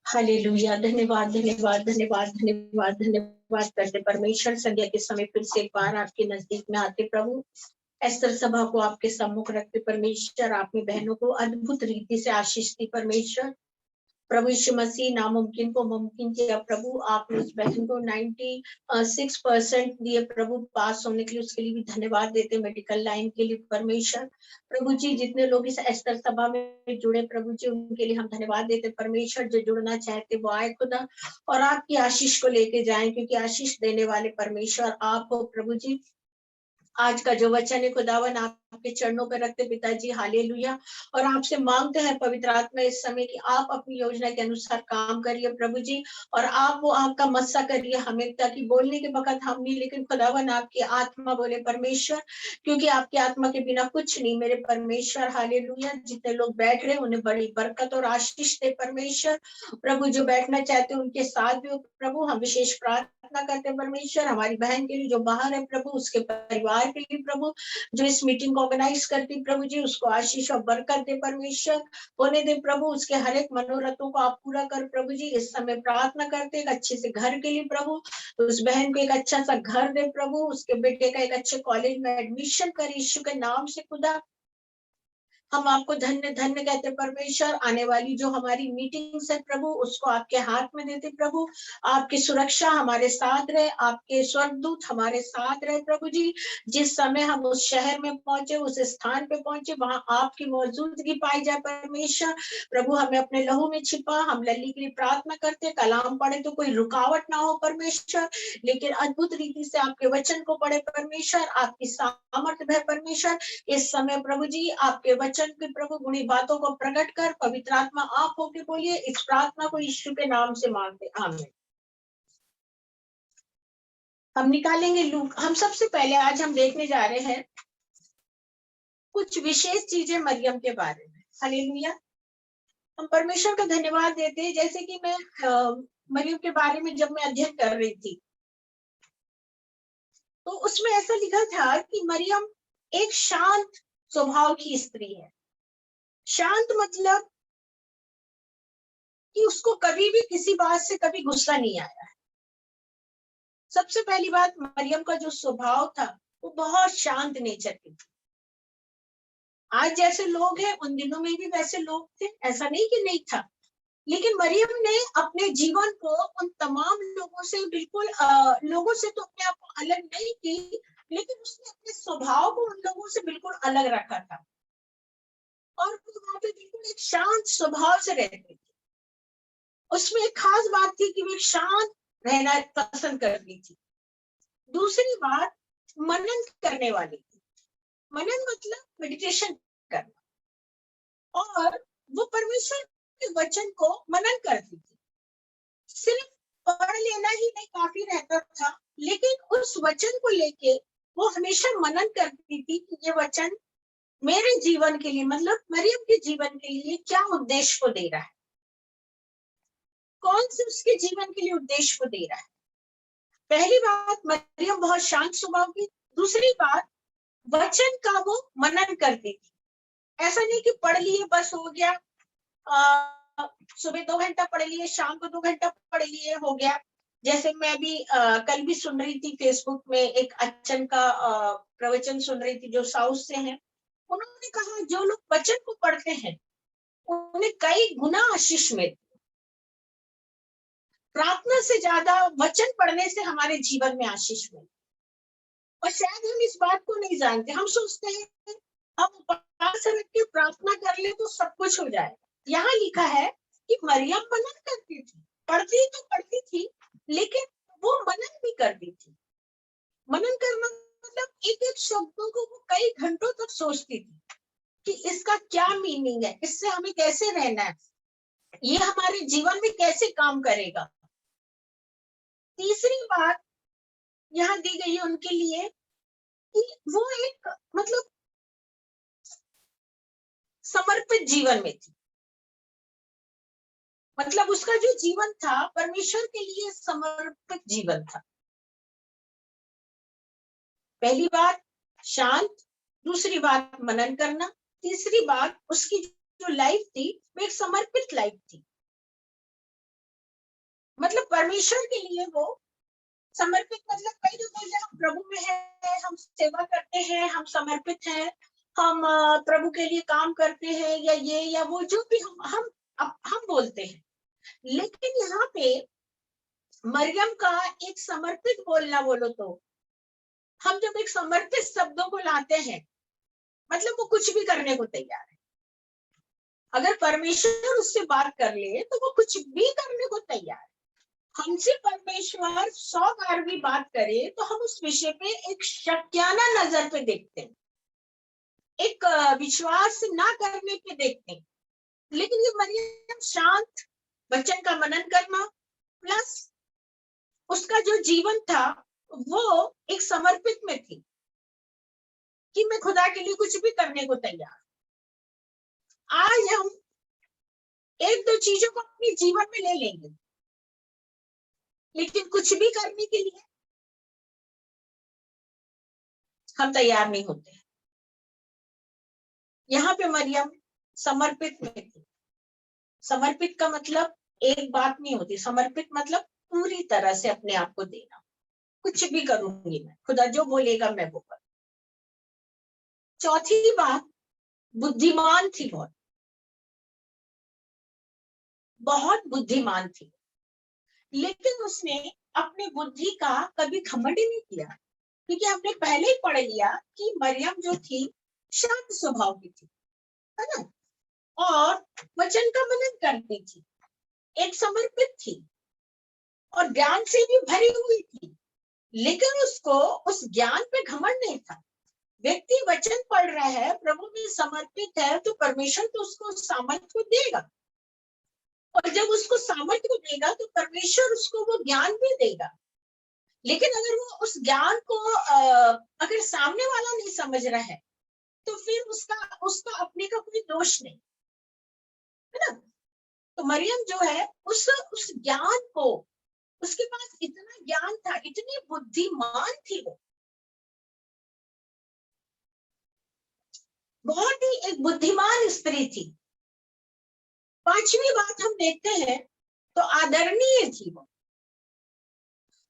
Hallelujah. धन्यवाद धन्यवाद धन्यवाद धन्यवाद धन्यवाद करते परमेश्वर। संध्या के समय फिर से एक बार आपके नजदीक में आते प्रभु, एस्तर सभा को आपके सम्मुख रखते परमेश्वर। आपने बहनों को अद्भुत रीति से आशीष दी परमेश्वर। प्रभु यीशु मसीह नामुमकिन को मुमकिन किया प्रभु। आपने उस बहन को 96% दिए प्रभु पास होने के लिए, उसके लिए भी धन्यवाद देते मेडिकल लाइन के लिए परमेश्वर। प्रभु जी जितने लोग इस एस्तर सभा में जुड़े प्रभु जी, उनके लिए हम धन्यवाद देते परमेश्वर। जो जुड़ना चाहते वो आए खुदा और आपकी आशीष को लेके जाएं, क्योंकि आशीष देने वाले परमेश्वर आप हो प्रभु जी। आज का जो वचन है खुदावन आपके चरणों पर रखते पिताजी, हालेलुया। और आपसे मांगते हैं पवित्र आत्मा इस समय कि आप अपनी योजना के अनुसार काम करिए प्रभु जी, और आप वो आपका मस्सा करिए हमें, ताकि बोलने के वक्त हम नहीं लेकिन खुदावन आपकी आत्मा बोले परमेश्वर, क्योंकि आपकी आत्मा के बिना कुछ नहीं मेरे परमेश्वर। हालेलुया। जितने लोग बैठ रहे उन्हें बड़ी बरकत और आशीष दे परमेश्वर। प्रभु जो बैठना चाहते हैं उनके साथ भी हो प्रभु। हम विशेष प्रार्थना करते परमेश्वर हमारी बहन के लिए जो बाहर है प्रभु, उसके परिवार के लिए प्रभु, जो इस मीटिंग को ऑर्गेनाइज करती प्रभु जी, उसको आशीष और बरकत दे परमेश्वर। होने दे प्रभु, उसके हर एक मनोरथों को आप पूरा कर प्रभु जी। इस समय प्रार्थना करते एक अच्छे से घर के लिए प्रभु, तो उस बहन को एक अच्छा सा घर दे प्रभु, उसके बेटे का एक अच्छे कॉलेज में एडमिशन कर यीशु के नाम से खुदा। हम आपको धन्य धन्य कहते परमेश्वर। आने वाली जो हमारी मीटिंग्स है प्रभु, उसको आपके हाथ में देते प्रभु। आपकी सुरक्षा हमारे साथ रहे, आपके स्वर्गदूत हमारे साथ रहे प्रभु जी। जिस समय हम उस शहर में पहुंचे, उस स्थान पे पहुंचे, वहां आपकी मौजूदगी पाई जाए परमेश्वर। प्रभु हमें अपने लहू में छिपा। हम लल्ली के लिए प्रार्थना करते, कलाम पढ़े तो कोई रुकावट ना हो परमेश्वर, लेकिन अद्भुत रीति से आपके वचन को पढ़े परमेश्वर। आपकी सामर्थ्य है परमेश्वर इस समय प्रभु जी। आपके वचन के प्रभु गुणी बातों को प्रकट कर, पवित्र आत्मा आप होके बोलिए। इस प्रार्थना को यीशु के नाम से मांगते, आमीन। हम निकालेंगे लूक। हम सबसे पहले आज हम देखने जा रहे हैं कुछ विशेष चीजें मरियम के बारे में। हालेलुया। हम परमेश्वर का धन्यवाद देते हैं। जैसे कि मैं मरियम के बारे में जब मैं अध्ययन कर रही थी, तो उसमें ऐसा लिखा था कि मरियम एक शांत स्वभाव की स्त्री है। शांत मतलब कि उसको कभी भी किसी बात से कभी गुस्सा नहीं आया है। सबसे पहली बात, मरियम का जो स्वभाव था वो बहुत शांत नेचर की थी। आज जैसे लोग हैं उन दिनों में भी वैसे लोग थे, ऐसा नहीं कि नहीं था, लेकिन मरियम ने अपने जीवन को उन तमाम लोगों से बिल्कुल लोगों से तो अपने आप को अलग नहीं की, लेकिन उसने अपने स्वभाव को उन लोगों से बिल्कुल अलग रखा था। और वो वहां पे बिल्कुल एक शांत स्वभाव से रहती थी। उसमें एक खास बात थी कि वो एक शांत रहना पसंद करती थी। दूसरी बात, मनन करने वाली थी। मनन मतलब मेडिटेशन करना, और वो परमेश्वर के वचन को मनन करती थी। सिर्फ पढ़ लेना ही नहीं काफी रहता था, लेकिन उस वचन को लेके वो हमेशा मनन करती थी कि ये वचन मेरे जीवन के लिए, मतलब मरियम के जीवन के लिए क्या उद्देश्य को दे रहा है, कौन से उसके जीवन के लिए उद्देश्य को दे रहा है। पहली बात, मरियम बहुत शांत स्वभाव की। दूसरी बात, वचन का वो मनन करती थी। ऐसा नहीं कि पढ़ लिए बस हो गया, सुबह 2 घंटा पढ़ लिए, शाम को 2 घंटा पढ़ लिए, हो गया। जैसे मैं भी कल भी सुन रही थी फेसबुक में एक अच्चन का प्रवचन सुन रही थी जो साउथ से हैं। उन्होंने कहा जो लोग वचन को पढ़ते हैं उन्हें कई गुना आशीष मिलती। प्रार्थना से ज्यादा वचन पढ़ने से हमारे जीवन में आशीष मिलती। और शायद हम इस बात को नहीं जानते। हम सोचते हैं हम उपवास रख के प्रार्थना कर ले तो सब कुछ हो जाए। यहाँ लिखा है कि मरियम मनन करती थी, पढ़ती तो पढ़ती थी, लेकिन वो मनन भी करती थी। मनन करना मतलब एक एक शब्दों को वो कई घंटों तक सोचती थी कि इसका क्या मीनिंग है, इससे हमें कैसे रहना है, ये हमारे जीवन में कैसे काम करेगा। तीसरी बात यहाँ दी गई है उनके लिए कि वो एक मतलब समर्पित जीवन में थी। मतलब उसका जो जीवन था परमेश्वर के लिए समर्पित जीवन था। पहली बात शांत, दूसरी बात मनन करना, तीसरी बात उसकी जो लाइफ थी वो एक समर्पित लाइफ थी। मतलब परमेश्वर के लिए वो समर्पित, मतलब कई लोग बोलते हैं हम प्रभु में है, हम सेवा करते हैं, हम समर्पित हैं, हम प्रभु के लिए काम करते हैं, या ये या वो जो भी हम बोलते हैं। लेकिन यहाँ पे मरियम का एक समर्पित बोलना बोलो तो, हम जब एक समर्पित शब्दों को लाते हैं मतलब वो कुछ भी करने को तैयार है। अगर परमेश्वर उससे बात कर ले तो वो कुछ भी करने को तैयार है। हमसे परमेश्वर 100 बार भी बात करे तो हम उस विषय पे एक शक्याना नजर पे देखते हैं, एक विश्वास ना करने पे देखते हैं। लेकिन ये मरियम शांत, वचन का मनन करना प्लस उसका जो जीवन था वो एक समर्पित में थी कि मैं खुदा के लिए कुछ भी करने को तैयार। आज हम एक दो चीजों को अपने जीवन में ले लेंगे लेकिन कुछ भी करने के लिए हम तैयार नहीं होते। यहाँ पे मरियम समर्पित में थी। समर्पित का मतलब एक बात नहीं होती, समर्पित मतलब पूरी तरह से अपने आप को देना। कुछ भी करूंगी मैं, खुदा जो बोलेगा मैं वो करूँ। चौथी बात, बुद्धिमान थी, बहुत बहुत बुद्धिमान थी, लेकिन उसने अपने बुद्धि का कभी घमंड नहीं किया, क्योंकि हमने पहले ही पढ़ लिया कि मरियम जो थी शांत स्वभाव की थी, है ना, और वचन का मनन करती थी, एक समर्पित थी और ज्ञान से भी भरी हुई थी। लेकिन उसको उस ज्ञान पे घमंड नहीं था। व्यक्ति वचन पढ़ रहा है, प्रभु में समर्पित है, तो परमेश्वर तो उसको सामर्थ्य को देगा, और जब उसको सामर्थ्य को देगा तो परमेश्वर उसको वो ज्ञान भी देगा। लेकिन अगर वो उस ज्ञान को अगर सामने वाला नहीं समझ रहा है तो फिर उसका अपने का कोई दोष नहीं, है ना। तो मरियम जो है उस ज्ञान को, उसके पास इतना ज्ञान था, इतनी बुद्धिमान थी वो, बहुत ही एक बुद्धिमान स्त्री थी। पांचवी बात हम देखते हैं तो आदरणीय थी वो।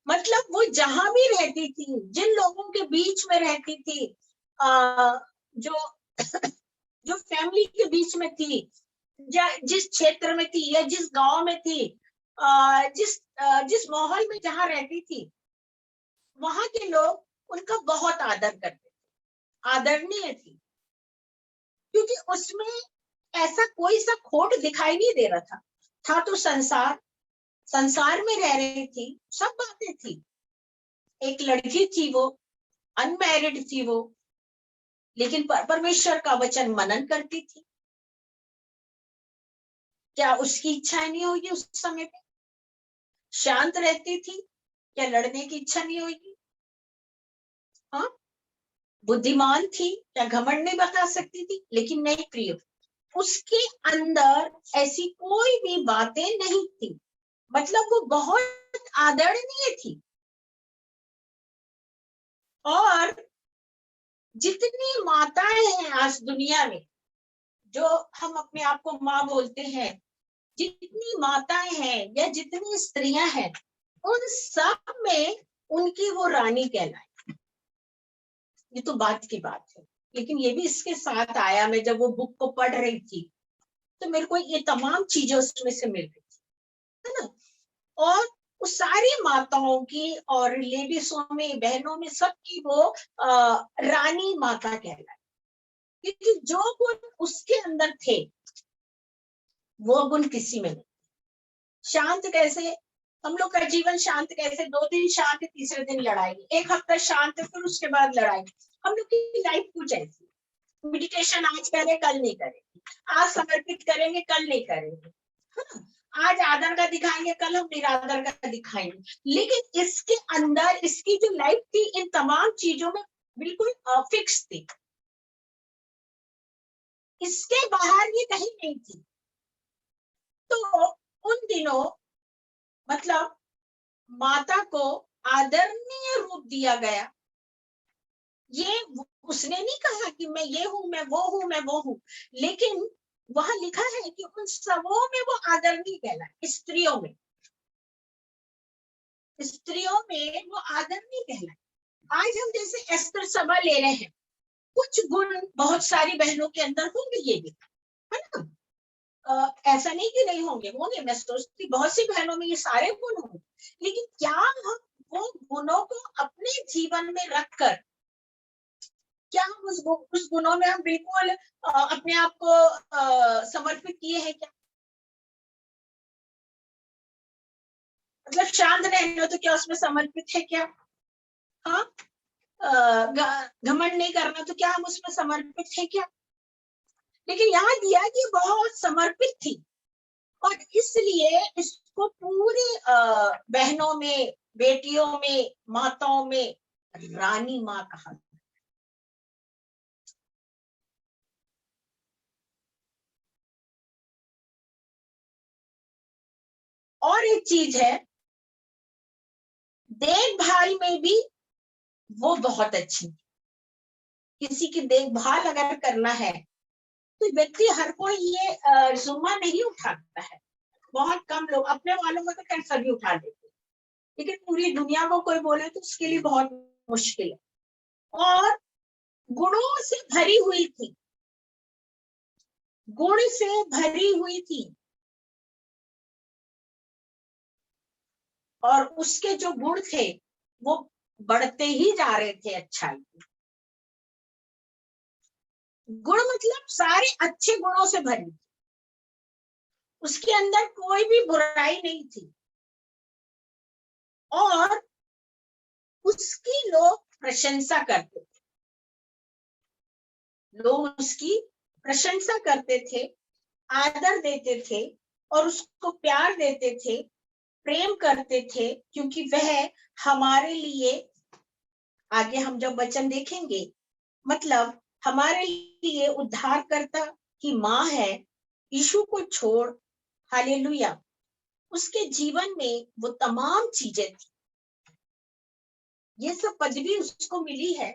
मतलब वो जहां भी रहती थी, जिन लोगों के बीच में रहती थी, जो जो फैमिली के बीच में थी, या जिस क्षेत्र में थी या जिस गांव में थी, जिस माहौल में जहां रहती थी, वहां के लोग उनका बहुत आदर करते थे, आदरणीय थी, क्योंकि उसमें ऐसा कोई सा खोट दिखाई नहीं दे रहा था तो संसार में रह रही थी, सब बातें थी। एक लड़की थी वो, अनमैरिड थी वो, लेकिन परमेश्वर का वचन मनन करती थी। क्या उसकी इच्छा नहीं होगी उस समय पे? शांत रहती थी, क्या लड़ने की इच्छा नहीं होगी? हाँ, बुद्धिमान थी, क्या घमंड नहीं बता सकती थी? लेकिन नहीं प्रिय, उसके अंदर ऐसी कोई भी बातें नहीं थी। मतलब वो बहुत आदरणीय थी। और जितनी माताएं हैं आज दुनिया में, जो हम अपने आप को माँ बोलते हैं, जितनी माताएं हैं या जितनी स्त्रियां हैं, उन सब में उनकी वो रानी कहलाई। ये तो बात की बात है। लेकिन ये भी इसके साथ आया, मैं जब वो बुक को पढ़ रही थी तो मेरे को ये तमाम चीजें उसमें से मिल रही थी, है ना। और उस सारी माताओं की और लेडीजों में, बहनों में, सबकी वो रानी माता कहलाई, क्योंकि जो गुण उसके अंदर थे वो गुण किसी में नहीं। शांत कैसे, हम लोग का जीवन शांत कैसे, 2 दिन शांत, तीसरे दिन लड़ाई, एक हफ्ता शांत, फिर उसके बाद लड़ाई। हम लोग की लाइफ कुछ ऐसी, मेडिटेशन आज करें कल नहीं करेंगे, आज समर्पित करेंगे कल नहीं करेंगे, आज आदर का दिखाएंगे कल हम निरादर का दिखाएंगे। लेकिन इसके अंदर इसकी जो लाइफ थी इन तमाम चीजों में बिल्कुल फिक्स थी, इसके बाहर ये कहीं नहीं थी। तो उन दिनों मतलब माता को आदरणीय रूप दिया गया, ये उसने नहीं कहा कि मैं ये हूं, मैं वो हूं, मैं वो हूं, लेकिन वहां लिखा है कि उन सबों में वो आदरणीय कहलाए। स्त्रियों में वो आदरणीय कहलाए। आज हम जैसे एस्तर सभा ले रहे हैं, कुछ गुण बहुत सारी बहनों के अंदर होंगे, ये भी है ना। ऐसा नहीं कि नहीं होंगे, होंगे। मैं सोचती बहुत सी बहनों में ये सारे गुण होंगे, लेकिन क्या हम वो गुणों को अपने जीवन में रखकर, क्या हम उस गुणों में हम बिल्कुल अपने आप को समर्पित किए हैं क्या? मतलब शांत रहना तो क्या उसमें समर्पित है क्या? हाँ, घमंड नहीं करना तो क्या हम उसमें समर्पित है क्या? लेकिन यहाँ दिया कि बहुत समर्पित थी, और इसलिए इसको पूरे बहनों में, बेटियों में, माताओं में रानी माँ कहा। और एक चीज है, देखभाल में भी वो बहुत अच्छी। किसी की देखभाल अगर करना है तो व्यक्ति, हर कोई ये जुम्मा नहीं उठाता है। बहुत कम लोग, अपने वालों को तो खैर सभी उठा लेते, लेकिन पूरी दुनिया को कोई बोले तो उसके लिए बहुत मुश्किल है। और गुणों से भरी हुई थी, गुण से भरी हुई थी, और उसके जो गुण थे वो बढ़ते ही जा रहे थे अच्छाई। गुण मतलब सारे अच्छे गुणों से भरी, उसके अंदर कोई भी बुराई नहीं थी, और उसकी लोग प्रशंसा करते थे। लोग उसकी प्रशंसा करते थे, आदर देते थे, और उसको प्यार देते थे, प्रेम करते थे, क्योंकि वह हमारे लिए, आगे हम जब वचन देखेंगे, मतलब हमारे लिए उद्धारकर्ता की माँ है। यीशु को छोड़, हालेलुया, उसके जीवन में वो तमाम चीजें थी। ये सब पदवी उसको मिली है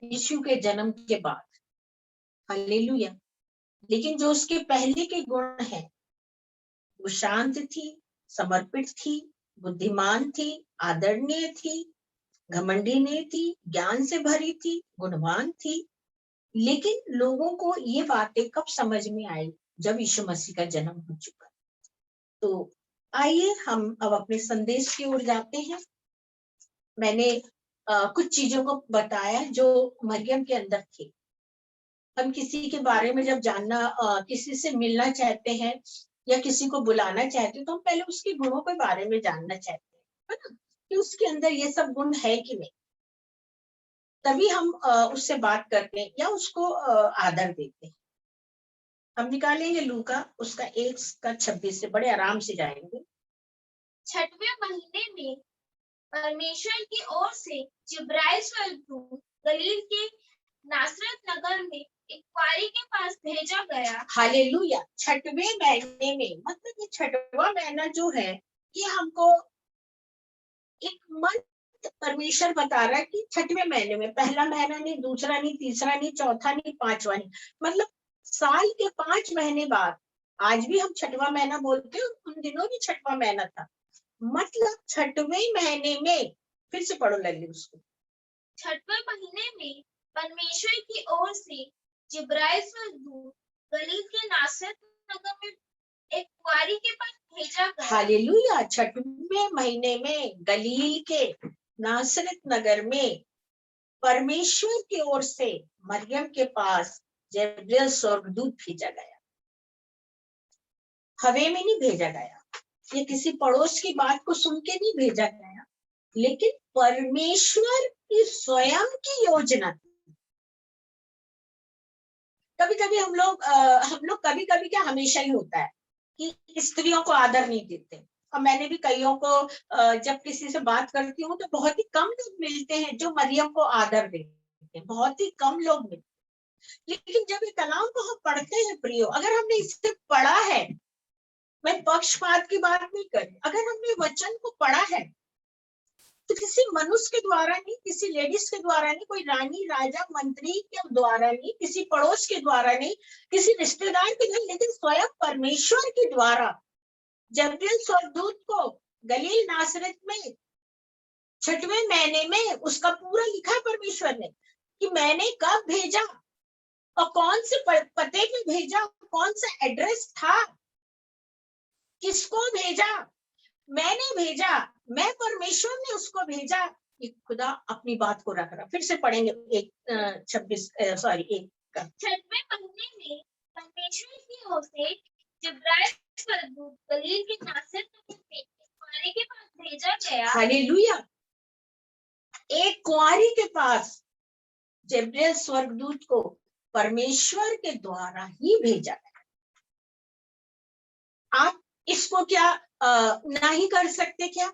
यीशु के जन्म के बाद, हालेलुया। लेकिन जो उसके पहले के गुण हैं, वो शांत थी, समर्पित थी, बुद्धिमान थी, आदरणीय थी, घमंडी नहीं थी, ज्ञान से भरी थी, गुणवान थी। लेकिन लोगों को ये बातें कब समझ में आई? जब यीशु मसीह का जन्म हो चुका। तो आइए हम अब अपने संदेश की ओर जाते हैं। मैंने कुछ चीजों को बताया जो मरियम के अंदर थी। हम किसी के बारे में जब जानना, किसी से मिलना चाहते हैं या किसी को बुलाना चाहते हैं, तो हम पहले उसके गुणों के बारे में जानना चाहते हैं, है ना, कि उसके अंदर ये सब गुण है कि नहीं। तभी हम उससे बात करते हैं या उसको आदर देते हैं। हम निकालेंगे लूका उसका 1:26 से, बड़े आराम से जाएंगे। छठवें महीने में परमेश्वर की ओर से जिब्राइल स्वर्गदूत गलील के नासरत नगर में एक कुंवारी के पास भेजा गया। हालेलुया। छठवें महीने में, मतलब ये छठवां महीना जो है, ये हमको एक मंथ परमेश्वर बता रहा है कि छठवें महीने में, पहला महीना नहीं, दूसरा नहीं, तीसरा नहीं, चौथा नहीं, पांचवा नहीं, मतलब साल के 5 महीने बाद। आज भी हम छठवां महीना बोलते हैं, उन दिनों भी छठवां महीना था। मतलब छठवें महीने में, फिर से पढ़ो लल्ली उसको। छठवें महीने में परमेश्वर की ओर से जिब्राइल स्वर्गदूत गलील के नासरत नगर में एक कुंवारी के पास भेजा गया। हालेलुया। छठवें महीने में गलील के नासरत नगर में परमेश्वर की ओर से मरियम के पास जिब्राइल स्वर्गदूत भेजा गया। हवे में नहीं भेजा गया, ये किसी पड़ोस की बात को सुन के नहीं भेजा गया, लेकिन परमेश्वर की स्वयं की योजना थी। कभी कभी हम लोग कभी कभी क्या, हमेशा ही होता है कि स्त्रियों को आदर नहीं देते। और मैंने भी कईयों को जब किसी से बात करती हूँ तो बहुत ही कम लोग मिलते हैं जो मरियम को आदर देते हैं, बहुत ही कम लोग मिलते हैं। लेकिन जब ये कलाम को हम पढ़ते हैं प्रियो, अगर हमने इसे पढ़ा है, मैं पक्षपात की बात नहीं कर रही, अगर हमने वचन को पढ़ा है तो किसी मनुष्य के द्वारा नहीं, किसी लेडीज के द्वारा नहीं, कोई रानी राजा मंत्री के द्वारा नहीं, किसी पड़ोस के द्वारा नहीं, किसी रिश्तेदार के द्वारा, लेकिन स्वयं परमेश्वर के द्वारा जब्रिएल स्वर्गदूत को गलील नासरत में 6वें महीने में, उसका पूरा लिखा परमेश्वर ने कि मैंने कब भेजा और कौन से पते पे भेजा, कौन सा एड्रेस था, किसको भेजा, मैंने भेजा, मैं परमेश्वर ने उसको भेजा। ये खुदा अपनी बात को रख रहा। फिर से पढ़ेंगे 1 का। 6वें महीने में परमेश्वर की ओर से जिब्राइल स्वर्गदूत गलील के नासरत में एक कुंवारी के पास भेजा गया। हालेलुया। एक कुंवारी के पास जिब्राइल स्वर्गदूत को परमेश्वर के द्वारा ही भेजा गया। आप इसको क्या नहीं कर सकते क्या?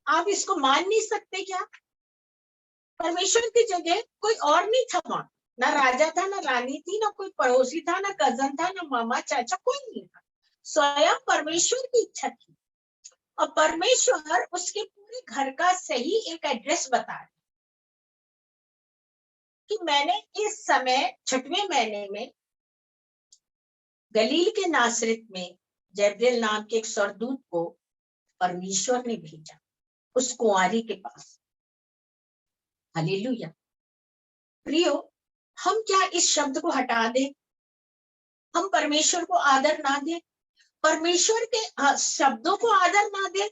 आप इसको मान नहीं सकते क्या? परमेश्वर की जगह कोई और नहीं था वहां, ना राजा था, ना रानी थी, ना कोई पड़ोसी था, ना कजन था, ना मामा चाचा, कोई नहीं था। स्वयं परमेश्वर की इच्छा थी और परमेश्वर उसके पूरे घर का सही एक एड्रेस बता रहे कि मैंने इस समय 6वें महीने में गलील के नासरत में जब्रिएल नाम के एक स्वर्गदूत को परमेश्वर ने भेजा उस कुंवारी के पास। हालेलुया। प्रियो, हम क्या इस शब्द को हटा दें? हम परमेश्वर को आदर ना दें, परमेश्वर के शब्दों को आदर ना दें,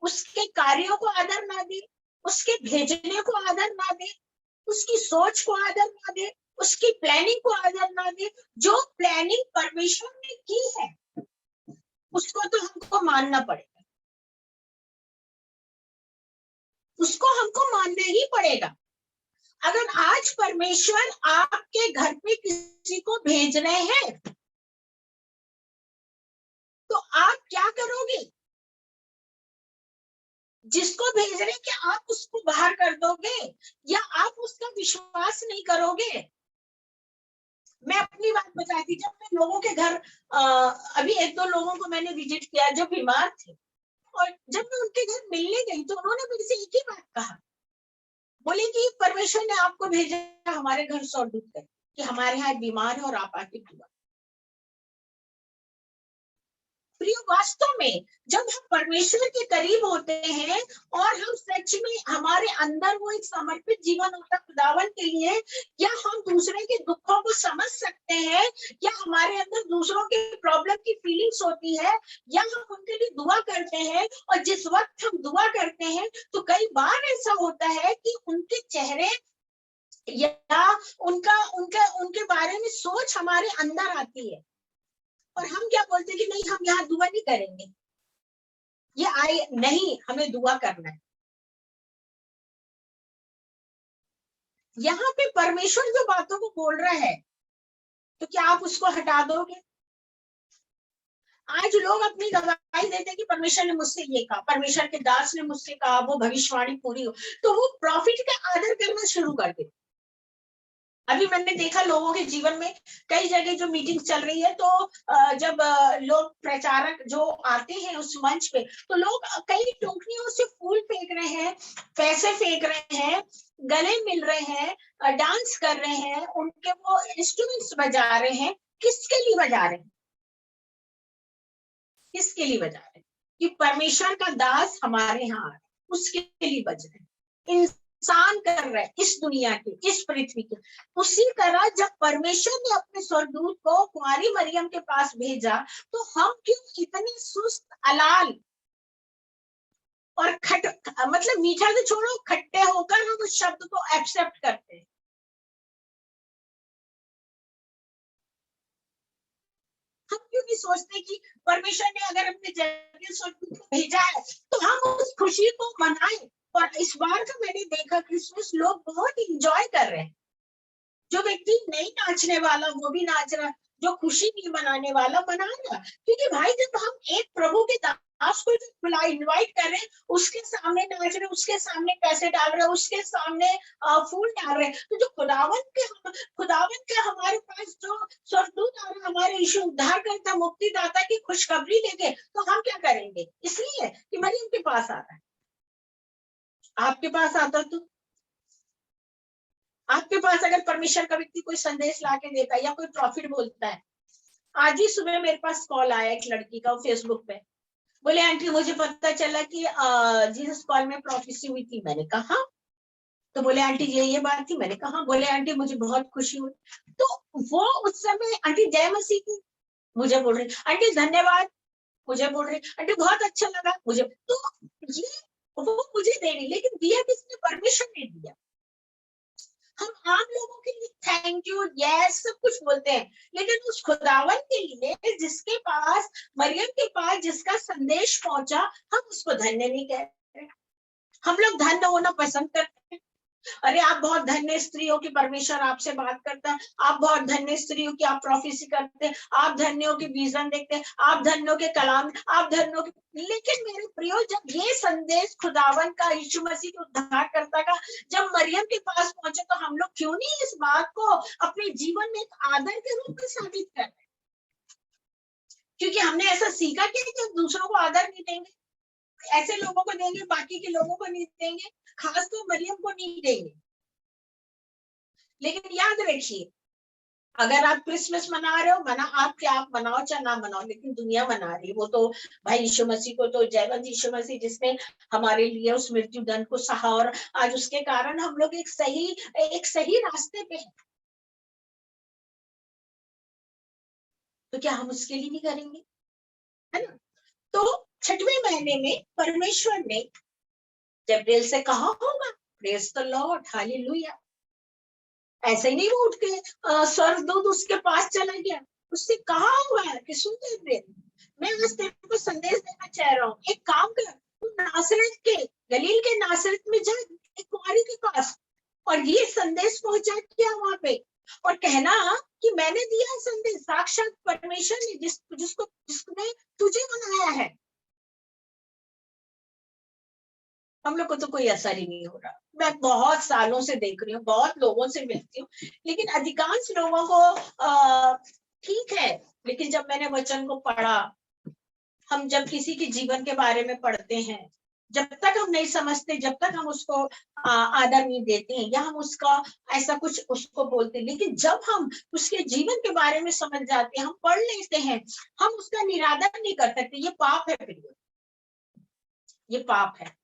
उसके कार्यों को आदर ना दें, उसके भेजने को आदर ना दें, उसकी सोच को आदर ना दें, उसकी प्लानिंग को आदर ना दें। जो प्लानिंग परमेश्वर ने की है उसको तो हमको मानना पड़ेगा, उसको हमको मानना ही पड़ेगा। अगर आज परमेश्वर आपके घर पे किसी को भेज रहे हैं तो आप क्या करोगे? जिसको भेज रहे हैं क्या आप उसको बाहर कर दोगे या आप उसका विश्वास नहीं करोगे? मैं अपनी बात बताती, जब मैं लोगों के घर अभी 1-2 लोगों को मैंने विजिट किया जो बीमार थे, और जब मैं उनके घर मिलने गई तो उन्होंने मेरे से एक ही बात कहा, बोले कि परमेश्वर ने आपको भेजा हमारे घर स्वर्गदूत कर कि हमारे यहाँ बीमार है और आप आके दुआ। प्रिय, वास्तव में जब हम परमेश्वर के करीब होते हैं और हम सच में हमारे अंदर वो एक समर्पित जीवन होता है खुदावन के लिए, या हम दूसरे के दुखों को समझ सकते हैं, या हमारे अंदर दूसरों के प्रॉब्लम की फीलिंग्स होती है, या हम उनके लिए दुआ करते हैं, और जिस वक्त हम दुआ करते हैं तो कई बार ऐसा होता है कि उनके चेहरे या उनका उनका उनके बारे में सोच हमारे अंदर आती है, और हम क्या बोलते हैं कि नहीं, हम यहाँ दुआ नहीं करेंगे, ये आए नहीं, हमें दुआ करना है। यहाँ पे परमेश्वर जो बातों को बोल रहा है तो क्या आप उसको हटा दोगे? आज लोग अपनी गवाही देते हैं कि परमेश्वर ने मुझसे ये कहा, परमेश्वर के दास ने मुझसे कहा, वो भविष्यवाणी पूरी हो, तो वो प्रॉफिट का आदर करना शुरू कर देते। अभी मैंने देखा लोगों के जीवन में कई जगह जो मीटिंग चल रही है, तो जब लोग प्रचारक जो आते हैं उस मंच पे, तो लोग कई टोकरियों से फूल फेंक रहे हैं, पैसे फेंक रहे हैं, गले मिल रहे हैं, डांस कर रहे हैं, उनके वो इंस्ट्रूमेंट्स बजा रहे हैं। किसके लिए बजा रहे हैं? किसके लिए बजा रहे हैं? कि परमेश्वर का दास हमारे यहाँ आ रहा है, उसके लिए बज रहे हैं। इंसान कर रहे हैं इस दुनिया के, इस पृथ्वी के। उसी तरह जब परमेश्वर ने अपने स्वर्गदूत को कुंवारी मरियम के पास भेजा, तो हम क्यों इतने सुस्त, अलाल और मतलब मीठा तो छोड़ो, खट्टे होकर हम उस शब्द को एक्सेप्ट करते हैं? हम क्यों नहीं सोचते कि परमेश्वर ने अगर अपने जबरील स्वर्गदूत को भेजा है तो हम उस खुशी को मनाएं? और इस बार का मैंने देखा क्रिसमस लोग बहुत इंजॉय कर रहे हैं। जो व्यक्ति नहीं नाचने वाला वो भी नाच रहा, जो खुशी नहीं मनाने वाला मना रहा। क्योंकि भाई जब हम एक प्रभु के दास को इनवाइट कर रहे हैं, उसके सामने नाच रहे, उसके सामने पैसे डाल रहे, उसके सामने फूल डाल रहे, तो जो खुदावन के हमारे पास जो स्वर्गदूत आ रहा, हमारे यीशु उद्धारकर्ता मुक्तिदाता की खुशखबरी लेके, तो हम क्या करेंगे? इसलिए कि मरियम के पास आ रहा है। आपके पास आता तो, आपके पास अगर परमेश्वर का व्यक्ति कोई संदेश ला के देता है या कोई प्रॉफिट बोलता है। आज ही सुबह मेरे पास कॉल आया एक लड़की का फेसबुक पे, बोले आंटी मुझे पता चला कि जीसस कॉल में प्रोफेसी हुई थी। मैंने कहा, तो बोले आंटी ये बात थी। मैंने कहा, बोले आंटी मुझे बहुत खुशी हुई। तो वो उस समय आंटी जय मसीह की, मुझे बोल रही आंटी धन्यवाद, मुझे बोल रही आंटी बहुत अच्छा लगा मुझे। तो ये वो मुझे दे रही, लेकिन दिया किसने? परमिशन ने दिया। हम आम लोगों के लिए थैंक यू यस सब कुछ बोलते हैं, लेकिन उस खुदावन के लिए जिसके पास, मरियम के पास जिसका संदेश पहुंचा, हम उसको धन्य नहीं कहते। हम लोग धन्य होना पसंद करते हैं। अरे आप बहुत धन्य स्त्री हो कि परमेश्वर आपसे बात करता है, आप बहुत धन्य स्त्री हो कि आप प्रोफेसी करते हैं, आप धन्य हो कि विजन देखते हैं, आप धन्य हो कि कलाम, आप धन्य हो कि। लेकिन मेरे प्रियो, जब ये संदेश खुदावन का, यीशु मसीह के उद्धारकर्ता का जब मरियम के पास पहुंचे, तो हम लोग क्यों नहीं इस बात को अपने जीवन में एक आदर के रूप में साबित कर रहे? क्योंकि हमने ऐसा सीखा कि दूसरों को आदर नहीं देंगे, ऐसे लोगों को देंगे, बाकी के लोगों को नहीं देंगे, खासकर मरियम को नहीं देंगे। लेकिन याद रखिए, अगर आप क्रिसमस मना रहे हो, आप मनाओ चाहे ना मनाओ, लेकिन दुनिया मना रही है। वो तो भाई यीशु मसीह को तो, जयवंत यीशु मसीह जिसने हमारे लिए उस मृत्यु दंड को सहा, और आज उसके कारण हम लोग एक सही रास्ते पे हैं। तो क्या हम उसके लिए नहीं करेंगे? है ना? तो 6वें महीने में परमेश्वर ने जब्राइल से कहा होगा, प्रेज द लॉर्ड, हालेलुया। ऐसे ही नहीं वो उठ के स्वर्गदूत उसके पास चला गया, उससे कहा हुआ है कि सुन जब्राइल, मैं आज तेरे को संदेश देना चाह रहा हूँ, एक काम कर, तू नासरत के, गलील के नासरत में जा, एक कुंवारी के पास, और ये संदेश पहुंचा दिया वहां पे, और कहना कि मैंने दिया संदेश, साक्षात परमेश्वर ने जिसने तुझे बनाया है। हम लोग को तो कोई असर ही नहीं हो रहा। मैं बहुत सालों से देख रही हूँ, बहुत लोगों से मिलती हूँ, लेकिन अधिकांश लोगों को ठीक है, लेकिन जब मैंने वचन को पढ़ा, हम जब किसी के जीवन के बारे में पढ़ते हैं, जब तक हम नहीं समझते, जब तक हम उसको आदर नहीं देते हैं, या हम उसका ऐसा कुछ उसको बोलते, लेकिन जब हम उसके जीवन के बारे में समझ जाते हैं, हम पढ़ लेते हैं, हम उसका निरादर नहीं कर सकते। ये पाप है प्रिय, ये पाप है।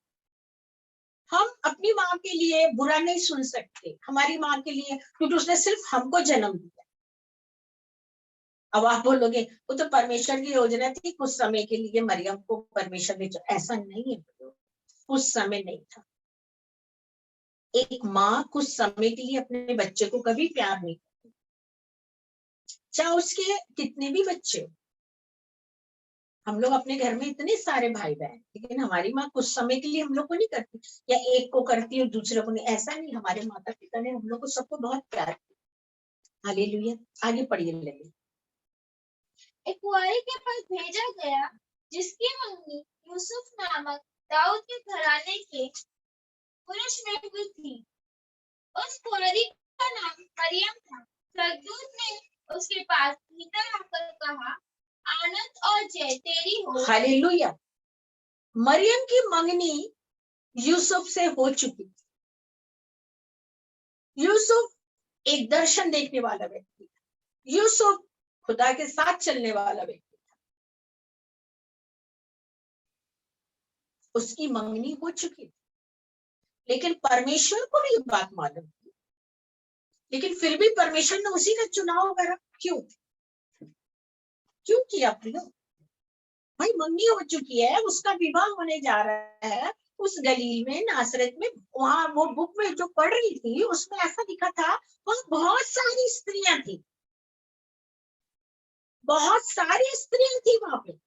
हम अपनी माँ के लिए बुरा नहीं सुन सकते, हमारी माँ के लिए, क्योंकि उसने सिर्फ हमको जन्म दिया। अब आप बोलोगे वो तो परमेश्वर की योजना थी, कुछ समय के लिए मरियम को परमेश्वर ने, ऐसा नहीं है, कुछ समय नहीं था। एक माँ कुछ समय के लिए अपने बच्चे को कभी प्यार नहीं करती, चाहे उसके कितने भी बच्चे हो। हम लोग अपने घर में इतने सारे भाई बहन, लेकिन हमारी माँ कुछ समय के लिए हम लोग को नहीं करती, या एक को करती और दूसरे को नहीं, ऐसा नहीं। हमारे माता पिता ने हम लोग को सबको बहुत प्यार किया। हालेलुया। आगे पढ़िए लगे। एक कुंवारी के पास भेजा गया जिसकी मंगनी यूसुफ नामक दाऊद के घराने के पुरुष में हुई थी। उस कुंवारी का नाम मरियम था। स्वर्गदूत ने उसके पास भीतर आकर कहा, आनंद और जय तेरी हो। हालेलुया। मरियम की मंगनी यूसुफ से हो चुकी। यूसुफ एक दर्शन देखने वाला व्यक्ति था। यूसुफ खुदा के साथ चलने वाला व्यक्ति था। उसकी मंगनी हो चुकी थी, लेकिन परमेश्वर को भी बात मालूम थी, लेकिन फिर भी परमेश्वर ने उसी का चुनाव करा। क्यों किया प्रियो? भाई मंगनी हो चुकी है, उसका विवाह होने जा रहा है उस गलील में, नासरत में। वहां वो बुक में जो पढ़ रही थी, उसमें ऐसा लिखा था, वहां बहुत सारी स्त्रियां थी, बहुत सारी स्त्रियां थी वहां पे,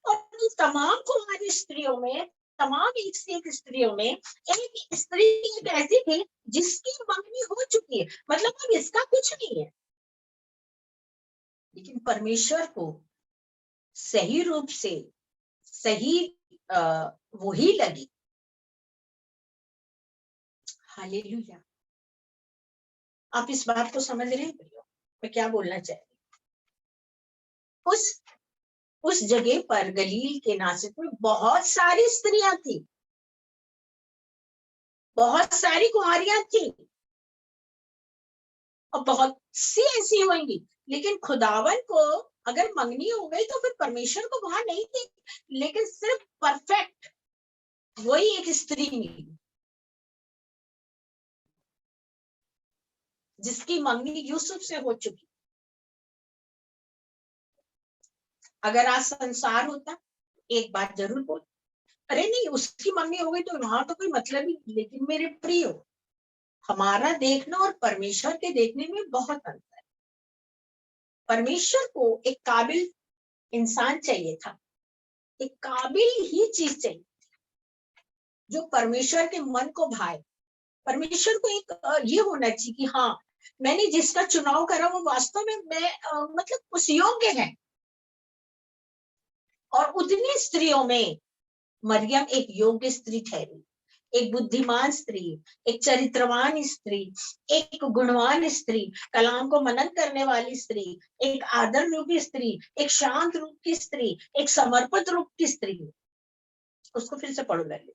और तमाम कुमारी स्त्रियों में, तमाम एक से एक स्त्रियों में एक स्त्री एक ऐसी थी जिसकी मंगनी हो चुकी है, मतलब अब इसका कुछ नहीं है। लेकिन परमेश्वर को सही रूप से सही वही लगी। हालेलुया। आप इस बात को समझ रहे हैं प्रियो, मैं क्या बोलना चाह रही हूँ? उस जगह पर गलील के नासरत में बहुत सारी स्त्रियां थी, बहुत सारी कुंवारियां थी और बहुत सी ऐसी होंगी, लेकिन खुदावन को अगर मंगनी हो गई तो फिर परमेश्वर को वहां नहीं थी, लेकिन सिर्फ परफेक्ट वही एक स्त्री मिली जिसकी मंगनी यूसुफ से हो चुकी। अगर आज संसार होता, एक बात जरूर बोल, अरे नहीं उसकी मंगनी हो गई तो वहां तो कोई मतलब ही नहीं। लेकिन मेरे प्रियो, हमारा देखना और परमेश्वर के देखने में बहुत अंतर है। परमेश्वर को एक काबिल इंसान चाहिए था, एक काबिल ही चीज चाहिए जो परमेश्वर के मन को भाए। परमेश्वर को एक ये होना चाहिए कि हाँ, मैंने जिसका चुनाव करा वो वास्तव में मैं मतलब उस योग्य है। और उतनी स्त्रियों में मरियम एक योग्य स्त्री ठहरी, एक बुद्धिमान स्त्री, एक चरित्रवान स्त्री, एक गुणवान स्त्री, कलाम को मनन करने वाली स्त्री, एक आदर रूपी स्त्री, एक शांत रूप की स्त्री, एक समर्पित रूप की स्त्री। उसको फिर से पढ़ो लगे।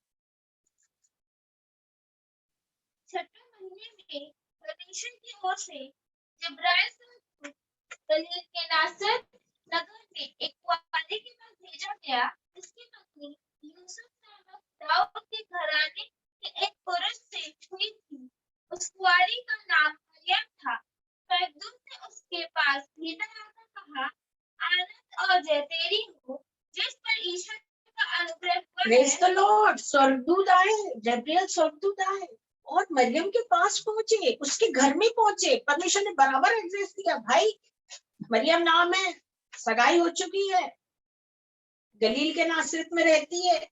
6वें महीने में परमेश्वर की ओर से जिब्राइल गलील के नासरत नगर में एक कुंवारी के पास भेजा गया, जिसकी पत्नी यूसुफ नामक दाऊद के घराने के एक पुरुष से हुई थी। उस कुंवारी का नाम मरियम था। स्वर्गदूत ने उसके पास भीतर आकर कहा, आनंद और जय तेरी हो, जिस पर ईश्वर का अनुग्रह हुआ है। Praise the Lord. स्वर्गदूत आए, जब्रियल स्वर्गदूत आए और मरियम के पास पहुंचे, उसके घर में पहुंचे। परमेश्वर ने बराबर एड्रेस दिया, भाई मरियम नाम है, सगाई हो चुकी है, गलील के नासरत में रहती है,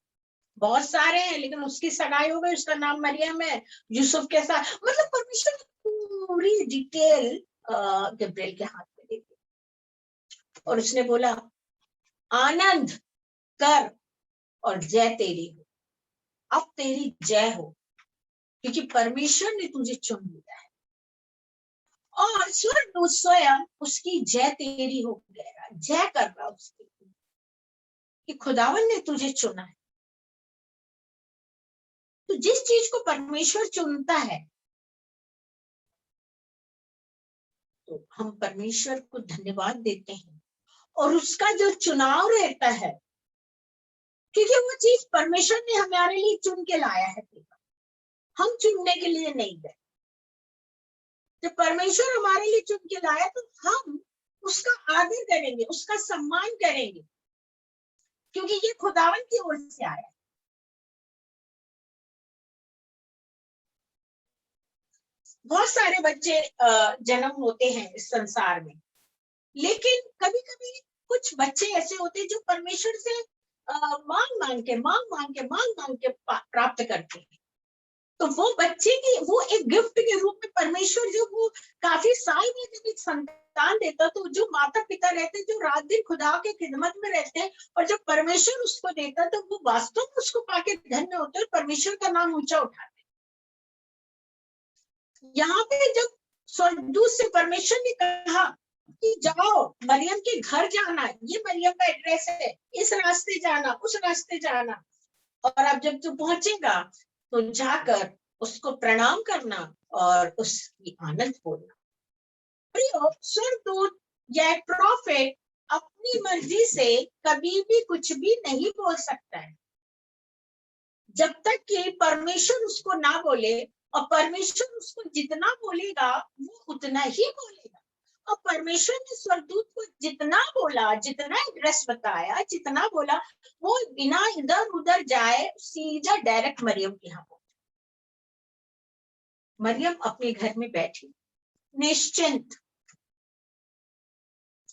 बहुत सारे हैं लेकिन उसकी सगाई हो गई, उसका नाम मरियम है, यूसुफ के साथ। मतलब परमेश्वर ने पूरी डिटेल गब्रिएल के हाथ में दे दी और उसने बोला, आनंद कर और जय तेरी हो, अब तेरी जय हो, क्योंकि परमेश्वर ने तुझे चुन लिया है। और स्वर्गदूत स्वयं उसकी जय तेरी हो गया, जय कर रहा उसकी कि खुदावन ने तुझे चुना है। तो जिस चीज को परमेश्वर चुनता है तो हम परमेश्वर को धन्यवाद देते हैं और उसका जो चुनाव रहता है, क्योंकि वो चीज परमेश्वर ने हमारे लिए चुन के लाया है, हम चुनने के लिए नहीं गए। जब परमेश्वर हमारे लिए चुन के लाया तो हम उसका आदर करेंगे, उसका सम्मान करेंगे, क्योंकि ये खुदावन की ओर से आया। बहुत सारे बच्चे जन्म होते हैं इस संसार में, लेकिन कभी कभी कुछ बच्चे ऐसे होते हैं जो परमेश्वर से मांग मांग के प्राप्त करते हैं। तो वो बच्चे की वो एक गिफ्ट के रूप में परमेश्वर जो वो काफी साल में जब एक संतान देता, तो जो माता पिता रहते जो रात दिन खुदा के खिदमत में रहते हैं और जब परमेश्वर उसको देता तो वो वास्तव में उसको पाके धन्य होते हैं, परमेश्वर का नाम ऊंचा उठाते। यहाँ पे जब स्वर्गदूत से परमेश्वर ने कहा कि जाओ मरियम के घर जाना, ये मरियम का एड्रेस है, इस रास्ते जाना, उस रास्ते जाना, और अब जब तू पहुंचेगा तो जाकर उसको प्रणाम करना और उसकी आनंद बोलना। प्रियो, स्वर्गदूत या प्रॉफिट अपनी मर्जी से कभी भी कुछ भी नहीं बोल सकता है जब तक कि परमेश्वर उसको ना बोले, और परमेश्वर उसको जितना बोलेगा वो उतना ही बोलेगा। और परमेश्वर ने स्वर्गदूत को जितना बोला, जितना एड्रेस बताया, जितना बोला, वो बिना इधर उधर जाए सीधा डायरेक्ट मरियम के यहाँ पहुंचा। मरियम अपने घर में बैठी निश्चिंत,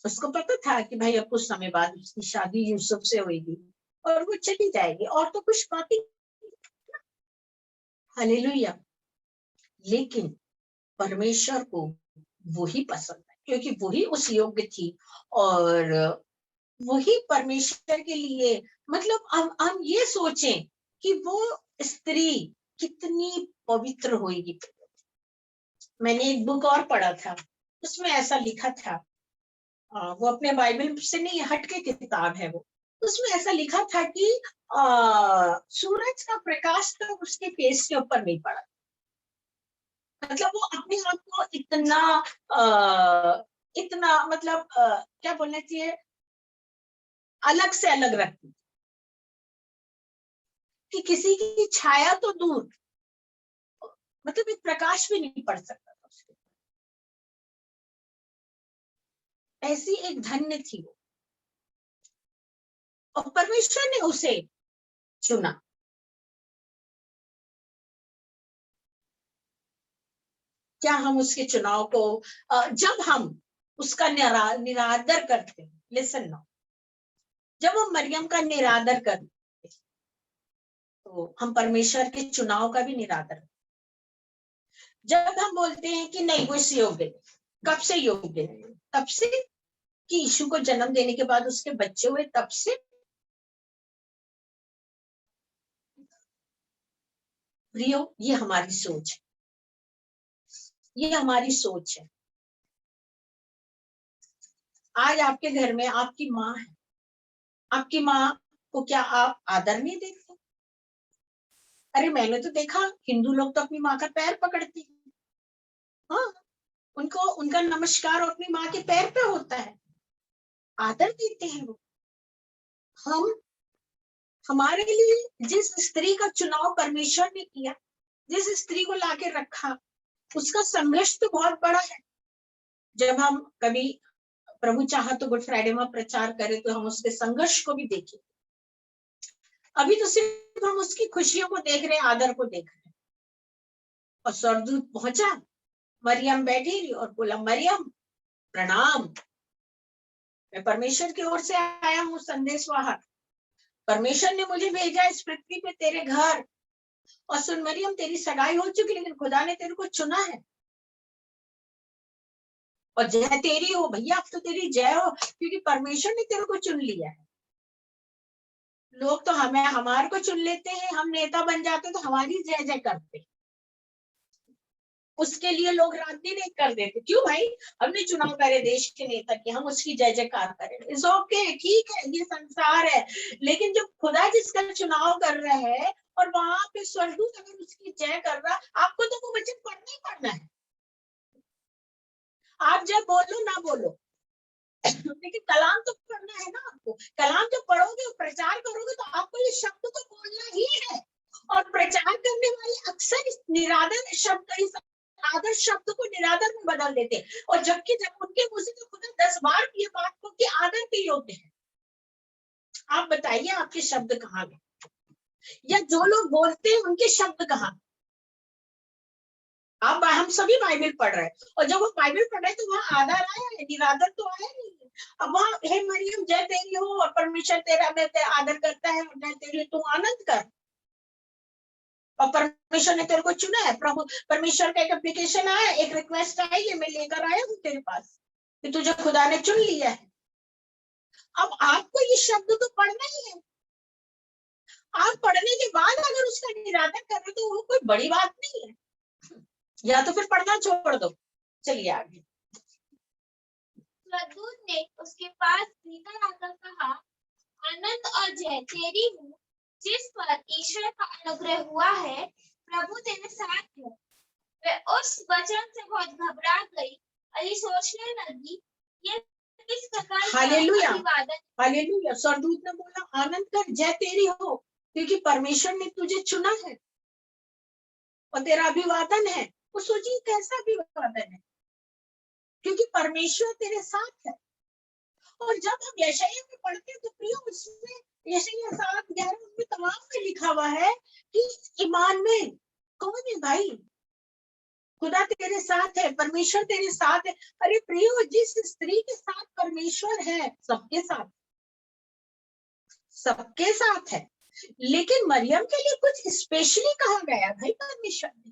उसको पता था कि भाई अब कुछ समय बाद उसकी शादी यूसुफ से होगी और वो चली जाएगी और तो कुछ बातें। हालेलुया। लेकिन परमेश्वर को वही पसंद है, क्योंकि वही उस योग्य थी और वही परमेश्वर के लिए, मतलब हम ये सोचें कि वो स्त्री कितनी पवित्र होगी। मैंने एक बुक और पढ़ा था, उसमें ऐसा लिखा था, वो अपने बाइबल से नहीं हट के किताब है वो, उसमें ऐसा लिखा था कि सूरज का प्रकाश तो उसके फेस के ऊपर नहीं पड़ा, मतलब वो अपने आप को इतना मतलब क्या बोलना चाहिए, अलग से अलग रखती कि किसी की छाया तो दूर, मतलब एक प्रकाश भी नहीं पड़ सकता था उसके, ऐसी एक धन्य थी वो, और परमेश्वर ने उसे चुना। क्या हम उसके चुनाव को जब हम उसका निरादर करते हैं, लिसन नाउ, जब हम मरियम का निरादर करते हैं तो हम परमेश्वर के चुनाव का भी निरादर। जब हम बोलते हैं कि नहीं वो इस योग्य, कब से योग्य है, तब से कि यीशु को जन्म देने के बाद उसके बच्चे हुए, तब से। प्रियो, ये हमारी सोच है, ये हमारी सोच है। आज आपके घर में आपकी माँ है, आपकी माँ को क्या आप आदर नहीं देते? अरे मैंने तो देखा हिंदू लोग तो अपनी माँ का पैर पकड़ते हैं, हाँ, उनको उनका नमस्कार अपनी माँ के पैर पे होता है, आदर देते हैं वो। हम हमारे लिए जिस स्त्री का चुनाव परमेश्वर ने किया, जिस स्त्री को लाके रखा, उसका संघर्ष तो बहुत बड़ा है। जब हम कभी प्रभु चाहा तो गुड फ्राइडे में प्रचार करें तो हम उसके संघर्ष को भी देखें। अभी तो सिर्फ हम उसकी खुशियों को देख रहे हैं, आदर को देख रहे हैं। और स्वर्गदूत पहुंचा, मरियम बैठी रही और बोला, मरियम प्रणाम, मैं परमेश्वर की ओर से आया हूँ संदेशवाहक, परमेश्वर ने मुझे भेजा इस पृथ्वी पे तेरे घर। और सुन मरियम, तेरी सगाई हो चुकी, लेकिन खुदा ने तेरे को चुना है, और जय तेरी हो भैया, अब तो तेरी जय हो, क्योंकि परमेश्वर ने तेरे को चुन लिया है। लोग तो हमें हमारे को चुन लेते हैं, हम नेता बन जाते तो हमारी जय जय करते, उसके लिए लोग रात दिन एक कर देते। क्यों भाई, हमने चुनाव करे देश के नेता की, हम उसकी जय जयकार करें, इट्स ओके, ठीक है, ये संसार है। लेकिन जब खुदा जिसका चुनाव कर रहा है और वहां पे स्वर्गदूत अगर उसकी जय कर रहा, आपको तो वो वचन पढ़ना ही पढ़ना है। आप जब बोलो ना बोलो, लेकिन कलाम तो पढ़ना है ना आपको। कलाम जब पढ़ोगे, प्रचार करोगे, तो आपको ये शब्द तो बोलना ही है। और प्रचार करने वाले अक्सर इस निरादर शब्द, इस आदर शब्द को निरादर में बदल देते हैं, और जबकि जब उनके मुंह से तो खुदा 10 बार ये बात को कि आदर के योग्य है। आप बताइए आपके शब्द कहाँ गए, या जो लोग बोलते हैं उनके शब्द कहाँ? आप हम सभी बाइबल पढ़ रहे हैं, और जब वो बाइबल पढ़ रहे हैं तो वहां आदर आया है, निरादर तो आया नहीं है। अब वहां हे मरियम जय तेरी हो, और परमेश्वर तेरा आदर करता है, और जय तेरी, तू आनंद कर, और परमेश्वर ने तेरे को चुना है। प्रभु परमेश्वर का एक एप्लीकेशन आया, एक रिक्वेस्ट आई है, मैं लेकर आया हूँ तेरे पास कि तुझे खुदा ने चुन लिया है। अब आपको ये शब्द तो पढ़ना ही है। आप पढ़ने के बाद अगर उसका निरादर कर रहे तो वो कोई बड़ी बात नहीं है, या तो फिर पढ़ना छोड़ दो। चलिए आगे। स्वर्गदूत ने उसके पास भीतर आकर कहा, आनंद और जय तेरी हो, जिस पर ईश्वर का अनुग्रह हुआ है, प्रभु तेरे साथ है। वह उस वचन से बहुत घबरा गई, अली सोचने लगी, ये किस प्रकार का हालेलुया, अभिवादन। हालेलुया। स्वर्गदूत ने बोला, आनंद कर, जय तेरी हो, क्योंकि परमेश्वर ने तुझे चुना है और तेरा अभिवादन है। वो सोचिए कैसा अभिवादन है, क्योंकि परमेश्वर तेरे साथ है। और जब हम यशायाह में पढ़ते हैं तो प्रिय, उसमें यशायाह 7:11 में तमाम में लिखा हुआ है कि ईमान में कौन है भाई, खुदा तेरे साथ है, परमेश्वर तेरे साथ है। अरे प्रियो, जिस स्त्री के साथ परमेश्वर है, सबके साथ, सबके साथ है। लेकिन मरियम के लिए कुछ स्पेशली कहा गया भाई परमेश्वर ने,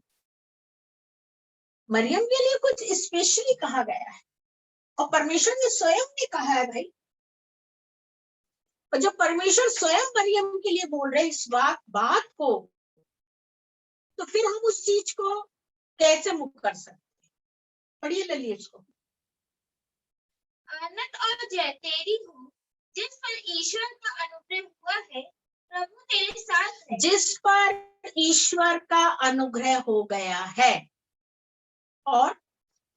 मरियम के लिए कुछ स्पेशली कहा गया है, और परमेश्वर ने स्वयं ने कहा है भाई। और जब परमेश्वर स्वयं मरियम के लिए बोल रहे इस बात को, तो फिर हम उस चीज को कैसे मुक्त कर सकते? पढ़िए ललित इसको। आनंद और जय तेरी हो, जिस पर ईश्वर का अनुग्रह हुआ है, प्रभु तेरे साथ है। जिस पर ईश्वर का अनुग्रह हो गया है और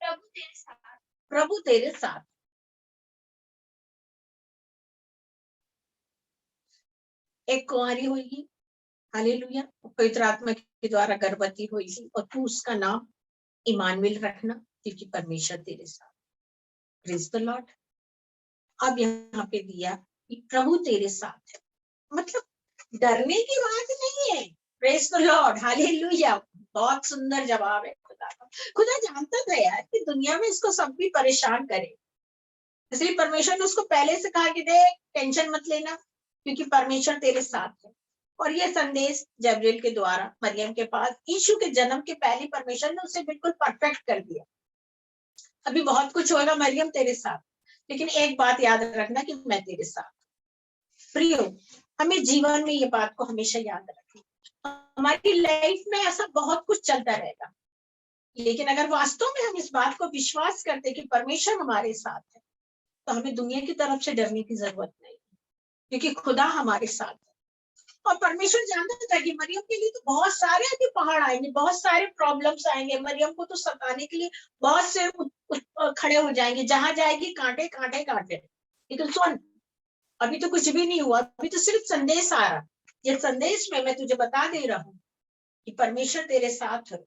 प्रभु तेरे साथ। एक कुंवारी होगी, हालेलुया, पवित्र आत्मा के द्वारा गर्भवती होगी और तू उसका नाम इमानुएल रखना, क्योंकि परमेश्वर तेरे साथ। Praise the Lord. अब यहाँ पे दिया कि प्रभु तेरे साथ है, मतलब डरने की बात नहीं है। Praise the Lord, hallelujah. बहुत सुंदर जवाब है खुदा का। खुदा जानता था यार कि दुनिया में इसको सब भी परेशान करे, इसलिए परमेश्वर ने उसको पहले से कहा कि देख टेंशन मत लेना, क्योंकि परमेश्वर तेरे साथ है। और ये संदेश जबरील के द्वारा मरियम के पास यीशु के जन्म के पहले परमेश्वर ने उसे बिल्कुल परफेक्ट कर दिया। अभी बहुत कुछ होगा मरियम तेरे साथ, लेकिन एक बात याद रखना कि मैं तेरे साथ। प्रियो, हमें जीवन में ये बात को हमेशा याद रखना। हमारी लाइफ में ऐसा बहुत कुछ चलता रहेगा, लेकिन अगर वास्तव में हम इस बात को विश्वास करते कि परमेश्वर हमारे साथ है, तो हमें दुनिया की तरफ से डरने की जरूरत नहीं, क्योंकि खुदा हमारे साथ है। और परमेश्वर जानता था कि मरियम के लिए तो बहुत सारे अभी पहाड़ आएंगे, बहुत सारे प्रॉब्लम्स आएंगे, मरियम को तो सताने के लिए बहुत से खड़े हो जाएंगे, जहां जाएगी कांटे कांटे कांटे। लेकिन सुन, अभी तो कुछ भी नहीं हुआ, अभी तो सिर्फ संदेश आ रहा। ये संदेश में मैं तुझे बता दे रहा हूँ कि परमेश्वर तेरे साथ है,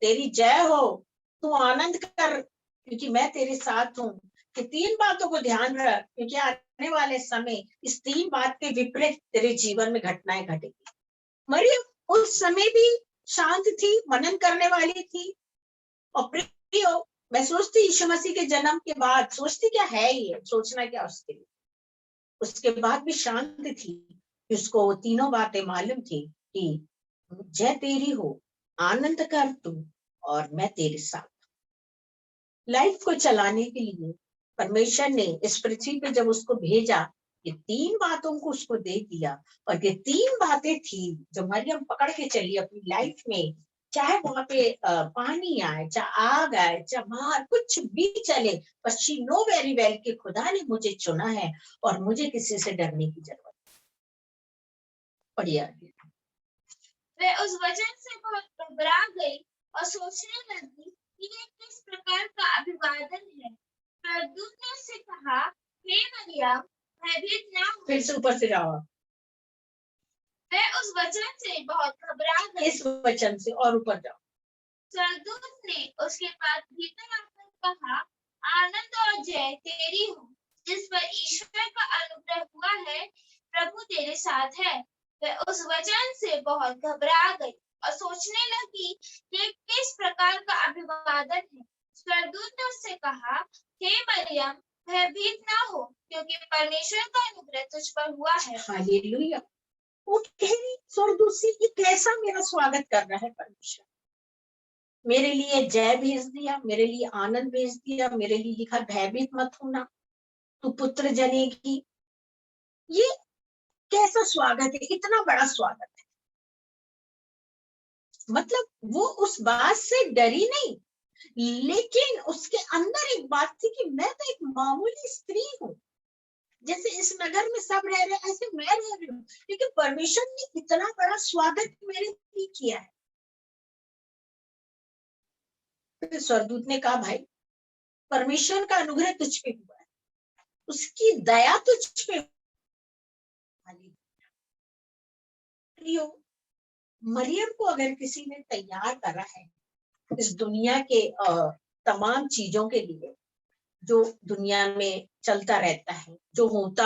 तेरी जय हो, तू आनंद कर, क्योंकि मैं तेरे साथ हूँ। कि 3 बातों को ध्यान रख, क्योंकि आने वाले समय इस 3 बात के विपरीत तेरे जीवन में घटनाएं घटेगी। मरियम उस समय भी शांत थी, मनन करने वाली थी। और प्रियो, मैं सोचती यीशु मसीह के जन्म के बाद सोचती क्या है ये, सोचना क्या उसके लिए, उसके बाद भी शांत थी। उसको वो 3 बातें मालूम थी कि जय तेरी हो, आनंद कर तू, और मैं तेरे साथ। लाइफ को चलाने के लिए परमेश्वर ने इस पृथ्वी पे जब उसको भेजा, ये 3 बातों को उसको दे दिया। और ये 3 बातें थी जो मरियम पकड़ के चली अपनी लाइफ में। चाहे वहां पे पानी आए, चाहे आग आए, चाहे बाहर कुछ भी चले, पर शी नो वेरी वेल कि खुदा ने मुझे चुना है और मुझे किसी से डरने की जरूरत नहीं। बढ़िया। वह उस वचन से बहुत घबरा गई और सोचने लगी कि ये किस प्रकार का अभिवादन है। स्वर्गदूत ने उससे कहा, हे मरियम, भयभीत ना हो। फिर से ऊपर से जाओ। वह उस वचन से बहुत घबरा गई। इस वचन से और ऊपर जाओ। स्वर्गदूत ने उसके पास भीतर आकर कहा, आनंद और जय तेरी हो, जिस पर ईश्वर का अनुग्रह हुआ है, प्रभु तेरे साथ है। वह उस वचन से बहुत घबरा गई और सोचने लगी कि किस प्रकार का अभिवादन है। स्वर्गदूत ने उससे कहा, हे मरियम, भयभीत ना हो, क्योंकि परमेश्वर का अनुग्रह तुझ पर हुआ है। हालेलुया। वो कह रही स्वर्गदूत से, ये कैसा मेरा स्वागत कर रहा है परमेश्वर, मेरे लिए जय भेज दिया, मेरे लिए आनंद भेज दिया, मेरे लिए लिखा भयभीत मत होना, तू पुत्र जनेगी। ये कैसा स्वागत है, इतना बड़ा स्वागत है। मतलब वो उस बात से डरी नहीं, लेकिन उसके अंदर एक बात थी कि मैं तो एक मामूली स्त्री हूँ, जैसे इस नगर में सब रह रहे ऐसे मैं रह रही हूँ, लेकिन परमेश्वर ने इतना बड़ा स्वागत मेरे लिए किया है। तो स्वर्गदूत ने कहा, भाई परमेश्वर का अनुग्रह तुझ पे हुआ है, उसकी दया तुझ पे। मरियम को अगर किसी ने तैयार करा है इस दुनिया के तमाम चीजों के लिए जो दुनिया में चलता रहता है, जो होता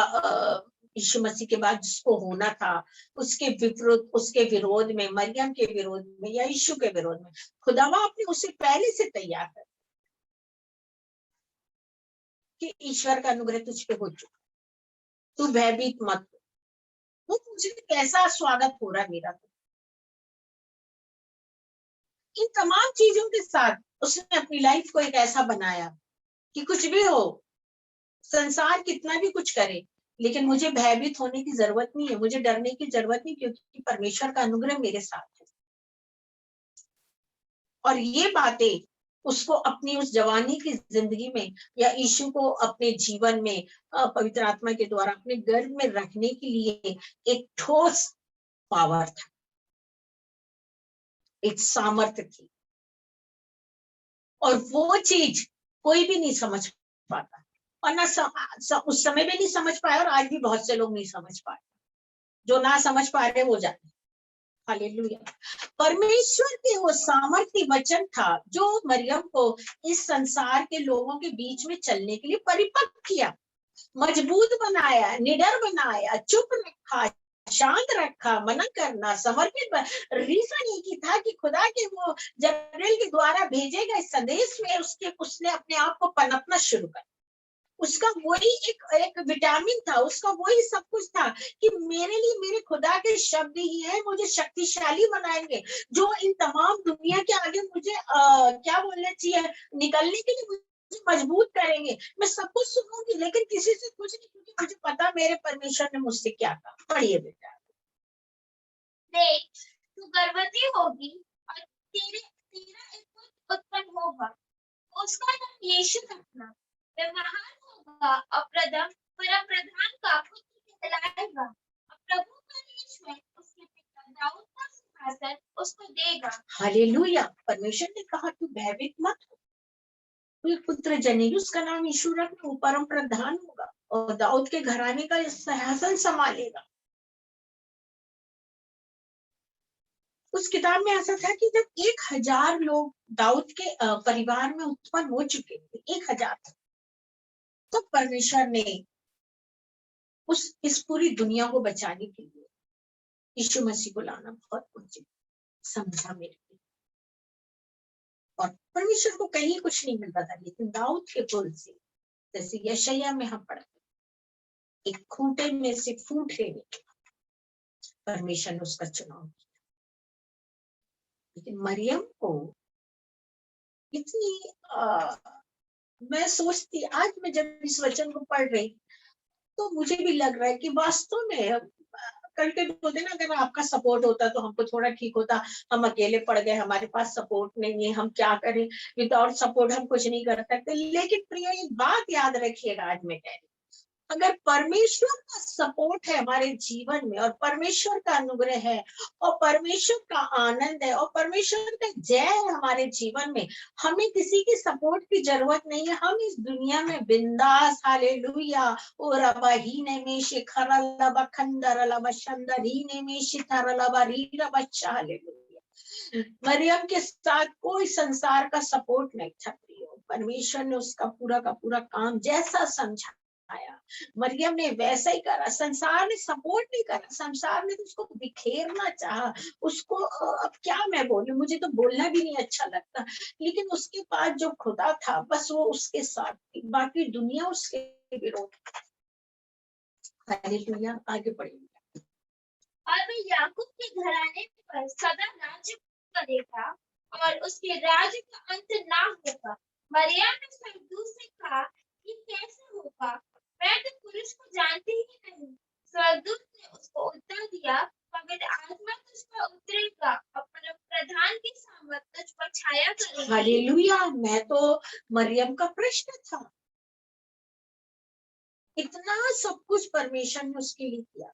यीशु मसीह के बाद जिसको होना था, उसके विपरीत, उसके विरोध में, मरियम के विरोध में या यीशु के विरोध में, खुदावा आपने उसे पहले से तैयार कर कि ईश्वर का अनुग्रह तुझ पे हो चुका, तू भयभीत मत हो। वो मुझे कैसा स्वागत हो रहा मेरा, तो इन तमाम चीजों के साथ उसने अपनी लाइफ को एक ऐसा बनाया कि कुछ भी हो, संसार कितना भी कुछ करे, लेकिन मुझे भयभीत होने की जरूरत नहीं है, मुझे डरने की जरूरत नहीं, क्योंकि परमेश्वर का अनुग्रह मेरे साथ है। और ये बातें उसको अपनी उस जवानी की जिंदगी में या यीशु को अपने जीवन में पवित्र आत्मा के द्वारा अपने गर्भ में रखने के लिए एक ठोस पावर था, एक सामर्थ्य थी, और वो चीज कोई भी नहीं समझ पाता, और ना उस समय भी नहीं समझ पाया, और आज भी बहुत से लोग नहीं समझ पाए, जो ना समझ पा रहे वो जाते। हालेलुया। परमेश्वर के वो सामर्थ्य वचन था जो मरियम को इस संसार के लोगों के बीच में चलने के लिए परिपक्व किया, मजबूत बनाया, निडर बनाया, चुप रखा, शांत रखा, मना करना, समर्पित। रीजन एक ही था कि खुदा के वो जबरील के द्वारा भेजे गए संदेश में उसने अपने आप को पनपना शुरू कर, उसका वही एक विटामिन था, उसका वही सब कुछ था कि मेरे लिए मेरे खुदा के शब्द ही है, मुझे शक्तिशाली बनाएंगे, जो इन तमाम दुनिया के आगे मुझे क्या बोलना चाहिए, निकलने के लिए मुझे मजबूत करेंगे। मैं सब कुछ सुनूंगी लेकिन किसी से कुछ नहीं, क्योंकि मुझे पता मेरे परमेश्वर ने मुझसे क्या कहा। पढ़िए बेटा। देख, तू गर्भवती होगी और तेरा एक पुत्र उत्पन्न होगा, उसका नाम यीशु रखना। वह महान होगा और परम प्रधान का पुत्र कहलाएगा, और प्रभु परमेश्वर उसके पिता दाऊद का सिंहासन उसको देगा। हालेलुया। परमेश्वर ने कहा तू भयभीत मत हो, तू एक पुत्र जनेगी, उसका नाम यीशु रखना, वो परम प्रधान होगा और दाऊद के घराने का सिंहासन संभालेगा। उस किताब में ऐसा था कि जब 1000 लोग दाऊद के परिवार में उत्पन्न हो चुके थे, 1000, तो परमेश्वर ने इस पूरी दुनिया को बचाने के लिए यीशु मसीह को लाना बहुत उचित समझा मेरे लिए। और परमेश्वर को कहीं कुछ नहीं मिलता था, लेकिन दाऊद के कुल से, जैसे यशायाह में हम पढ़ते, एक खूंटे में से फूट लेने के परमेश्वर ने उसका चुनाव किया। लेकिन मरियम को इतनी मैं सोचती, आज मैं जब इस वचन को पढ़ रही तो मुझे भी लग रहा है कि वास्तव में करके बोलते ना, अगर आपका सपोर्ट होता तो हमको थोड़ा ठीक होता, हम अकेले पड़ गए, हमारे पास सपोर्ट नहीं है, हम क्या करें, विदाउट सपोर्ट हम कुछ नहीं कर सकते। लेकिन प्रिय एक बात याद रखिएगा, आज मैं कह रही, अगर परमेश्वर का सपोर्ट है हमारे जीवन में, और परमेश्वर का अनुग्रह है, और परमेश्वर का आनंद है, और परमेश्वर का जय है हमारे जीवन में, हमें किसी की सपोर्ट की जरूरत नहीं है। हम इस दुनिया में बिंदास, हालेलुया, ओ रबा ही ने में शिखर लबा खंडर लबा शंदर ही ने में शिखर लबा री रबा, हालेलुया। मरियम के साथ कोई संसार का सपोर्ट नहीं था प्रियो, परमेश्वर ने उसका पूरा का पूरा काम जैसा समझा आया, मरियम ने वैसा ही करा। संसार ने सपोर्ट नहीं करा, संसार ने तो उसको बिखेरना चाहा, उसको अब क्या मैं बोलूं, मुझे तो बोलना भी नहीं अच्छा लगता, लेकिन उसके पास जो खुदा था बस वो उसके साथ थी, बाकी दुनिया उसके विरोध। हालेलुया। आगे बढ़िए। और वह याकूब के घराने पर सदा राज्य करेगा और उसके राज्य का अंत ना होगा। मरियम ने स्वर्गदूत से कहा, ये कैसे होगा, मैं तो पुरुष को जानती ही नहीं। स्वर्गदूत ने उसको उत्तर दिया, पवित्र आत्मा तुझ पर उतरेगा और प्रधान की सामर्थ तुझ पर छाया करेगी। हालेलुया। मैं तो मरियम का प्रश्न था, इतना सब कुछ परमेश्वर ने उसके लिए किया,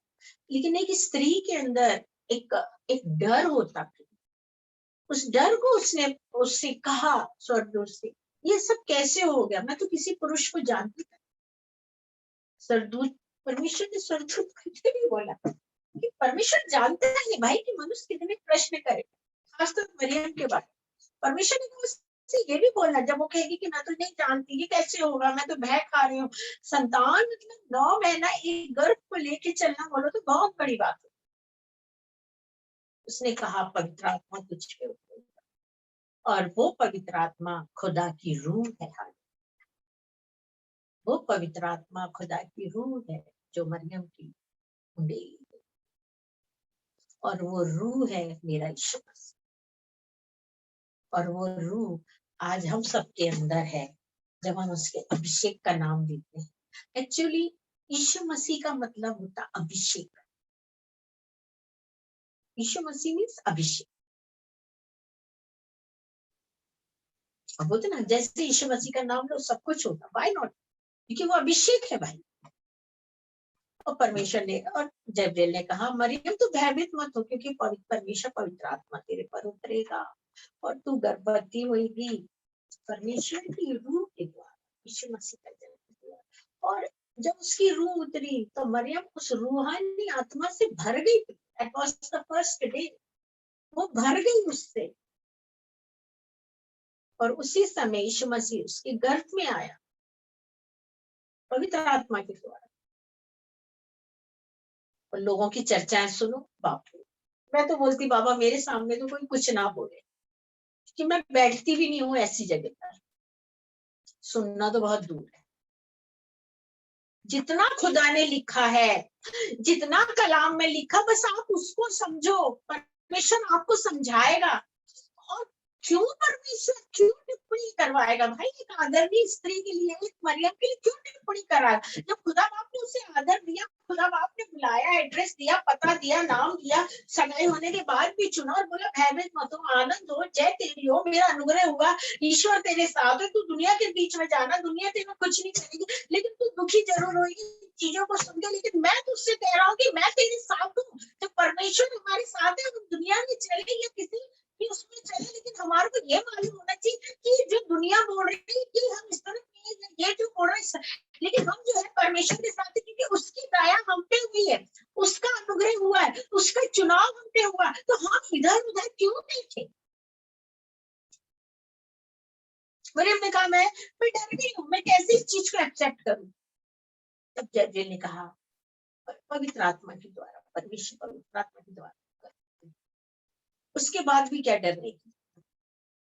लेकिन एक स्त्री के अंदर एक डर होता था। उस डर को उससे कहा स्वर्गदूत से, ये सब कैसे हो गया, मैं तो किसी पुरुष को जानती थी। स्वर्गदूत, परमेश्वर ने स्वर्गदूत को भी बोला कि परमेश्वर जानता है भाई कि मनुष्य कितने प्रश्न करे, खासकर मरियम के बारे में। परमेश्वर ने उससे ये भी बोला, जब वो कहेगी कि मैं तो नहीं जानती, ये कैसे होगा, मैं तो भय खा रही हूँ, संतान मतलब 9 महीना एक गर्भ को लेके चलना, बोलो तो बहुत बड़ी बात है। उसने कहा पवित्र आत्मा तुझ पे उतरेगा, और वो पवित्र आत्मा खुदा की रूह है। वो पवित्र आत्मा खुदा की रूह है जो मरियम की उंडेली, और वो रूह है मेरा यीशु मसीह, और वो रूह आज हम सबके अंदर है जब हम उसके अभिषेक का नाम लेते हैं। एक्चुअली यीशु मसीह का मतलब होता अभिषेक, यीशु मसीह मीन्स अभिषेक। अब बोलते ना जैसे यीशु मसीह का नाम लो सब कुछ होगा, व्हाई नॉट, क्योंकि वो अभिषेक है भाई। और परमेश्वर ने और जबरीएल ने कहा मरियम तू भयभीत मत हो, क्योंकि परमेश्वर पवित्र आत्मा तेरे पर उतरेगा और तू गर्भवती होगी परमेश्वर की रूह के द्वारा, यीशु मसीह का जन्म हुआ। और जब उसकी रूह उतरी तो मरियम उस रूहानी आत्मा से भर गई थी। That was the first day, वो भर गई उससे। और उसी समय यीशु मसीह उसके गर्भ में आया पवित्र आत्मा के द्वारा। और लोगों की चर्चाएं सुनो, बाप रे, मैं तो बोलती बाबा मेरे सामने तो कोई कुछ ना बोले, कि मैं बैठती भी नहीं हूँ ऐसी जगह पर, सुनना तो बहुत दूर है। जितना खुदा ने लिखा है, जितना कलाम में लिखा, बस आप उसको समझो, परमेश्वर आपको समझाएगा। और क्यों परमेश्वर क्यों टिप्पणी करवाएगा भाई, एक आदरणीय स्त्री के लिए, एक मरियम के लिए क्यों टिप्पणी कराएगा? जब खुदा बाप ने उसे आदर दिया, खुदा बाप ने बुलाया, एड्रेस दिया, पता दिया, नाम दिया, सगाई होने के बाद भी चुना और बोला भयभीत मत हो, आनंद हो, जय तेरी हो, मेरा अनुग्रह हुआ, ईश्वर तेरे साथ है, तू दुनिया के बीच में जाना, दुनिया तेरा कुछ नहीं करेगी, लेकिन तू दुखी जरूर होगी चीजों को सुनकर, लेकिन मैं तुझसे कह रहा हूँ कि मैं तेरे साथ हूँ। तो परमेश्वर हमारे साथ है, हम दुनिया में चले या किसी भी उसमें चले, लेकिन हमारे को ये मालूम होना चाहिए कि जो दुनिया बोल रही है कि हम इस तरफ ये जो बोल रहे हैं, लेकिन हम जो है परमेश्वर के साथ है, क्योंकि उसकी दया हम पे हुई है, उसका अनुग्रह हुआ है, उसका चुनाव हम पे हुआ, तो हम इधर उधर क्यों देखें? मरियम ने कहा मैं डर गई हूँ, मैं कैसे इस चीज को एक्सेप्ट करूं? तब जबरीएल ने कहा पवित्र आत्मा के द्वारा, परमेश्वर पवित्र आत्मा के द्वारा। उसके बाद भी क्या डरने की,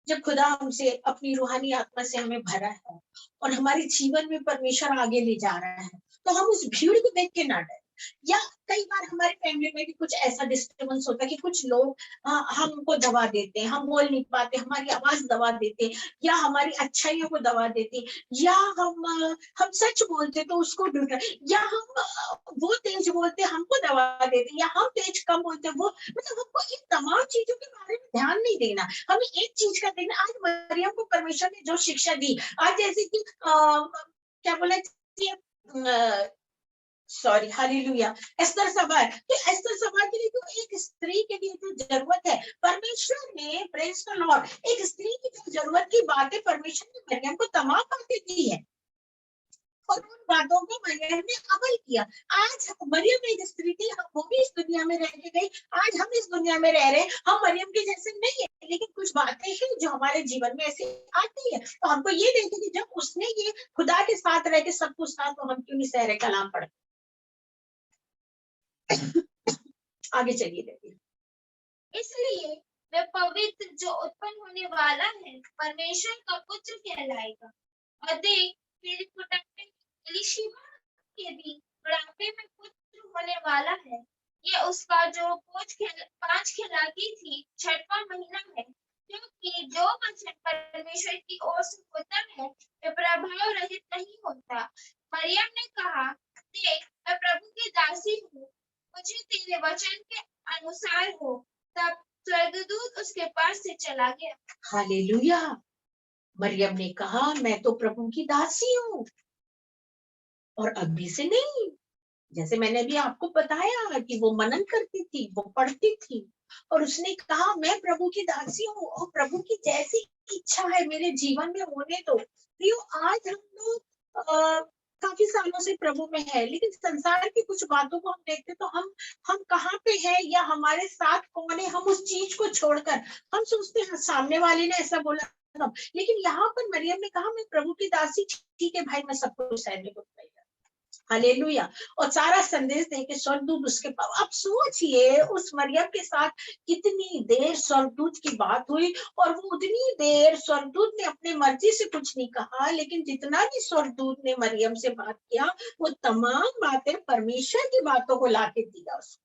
जब खुदा हमसे अपनी रूहानी आत्मा से हमें भरा है और हमारे जीवन में परमेश्वर आगे ले जा रहा है, तो हम उस भीड़ को देख के ना डरे। या कई बार हमारे फैमिली में भी कुछ ऐसा डिस्टर्बेंस होता है कि कुछ लोग हमको दबा देते हैं, हम बोल नहीं पाते, हमारी आवाज दबा देते, या हमारी अच्छाइयों को दबा देते, या हम सच बोलते तो उसको ढूंढ, या हम वो तेज बोलते हमको दबा देते, या हम तेज कम बोलते वो, मतलब हमको इन तमाम चीजों के बारे में ध्यान नहीं देना, हमें एक चीज का देखना। आज मरियम को परमेश्वर ने जो शिक्षा दी, आज जैसे कि क्या बोला, सॉरी हालेलुया, एस्तर सभा, तो एस्तर सभा के लिए तो एक स्त्री के लिए जो जरूरत है, परमेश्वर ने प्रेज द लॉर्ड, एक स्त्री की जो जरूरत की बातें परमेश्वर ने मरियम को तमाम बातें दी है, और उन बातों को मरियम ने अमल किया। आज मरियम एक स्त्री थी, वो भी इस दुनिया में रह के गई, आज हम इस दुनिया में रह रहे हैं, हम मरियम के जैसे नहीं है, लेकिन कुछ बातें हैं जो हमारे जीवन में ऐसी आती है, तो हमको ये देखे कि जब उसने ये खुदा के साथ रह के सब कुछ था, तो हम क्यों नहीं सहरे कलाम पढ़ते? आगे चलिए देखिए। इसलिए वह पवित्र जो उत्पन्न होने वाला है परमेश्वर का पुत्र कहलाएगा। और देख तेरी कुटुंबी एलीशिबा के भी बुढ़ापे में पुत्र होने वाला है। ये उसका जो पांच खिलाती थी 6वां महीना है, क्योंकि जो वचन परमेश्वर की ओर से होता है वह प्रभाव रहित नहीं होता। मरियम ने कहा, देख मैं प्रभु की दासी हूँ, मुझे तेरे वचन के अनुसार हो। तब स्वर्गदूत उसके पास से चला गया। हालेलुया। मरियम ने कहा मैं तो प्रभु की दासी हूँ, और अभी से नहीं, जैसे मैंने भी आपको बताया कि वो मनन करती थी, वो पढ़ती थी, और उसने कहा मैं प्रभु की दासी हूँ, और प्रभु की जैसी इच्छा है मेरे जीवन में होने दो। आज हम लोग काफी सालों से प्रभु में है, लेकिन संसार की कुछ बातों को हम देखते तो हम कहाँ पे है, या हमारे साथ कौन है, हम उस चीज को छोड़कर हम सोचते हैं सामने वाले ने ऐसा बोला था। लेकिन यहाँ पर मरियम ने कहा मैं प्रभु की दासी, ठीक है भाई, मैं सब कुछ सहने को तैयार। हालेलुया। और सारा संदेश दे के स्वर्गदूत उसके पास। अब सोचिए उस मरियम के साथ कितनी देर स्वर्गदूत की बात हुई, और वो उतनी देर स्वर्गदूत ने अपने मर्जी से कुछ नहीं कहा, लेकिन जितना भी स्वर्गदूत ने मरियम से बात किया, वो तमाम बातें परमेश्वर की बातों को लाके दिया उसको।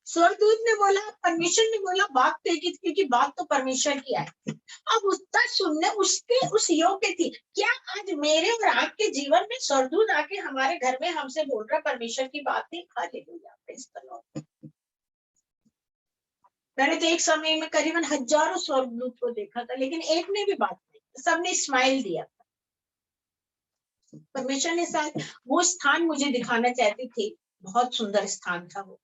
स्वर्गदूत ने बोला, परमेश्वर ने बोला बात तो एक ही थी, क्योंकि बात तो परमेश्वर की है। अब उसका सुनने उसके उस योग्य थी। क्या आज मेरे और आपके जीवन में स्वर्गदूत आके हमारे घर में हमसे बोल रहा परमेश्वर की बात नहीं? Hallelujah, praise the Lord. मैंने तो एक समय में करीबन हजारों स्वर्गदूत को देखा था, लेकिन एक ने भी बात नहीं, सबने स्माइल दिया था। परमेश्वर ने शायद वो स्थान मुझे दिखाना चाहती थी, बहुत सुंदर स्थान था वो,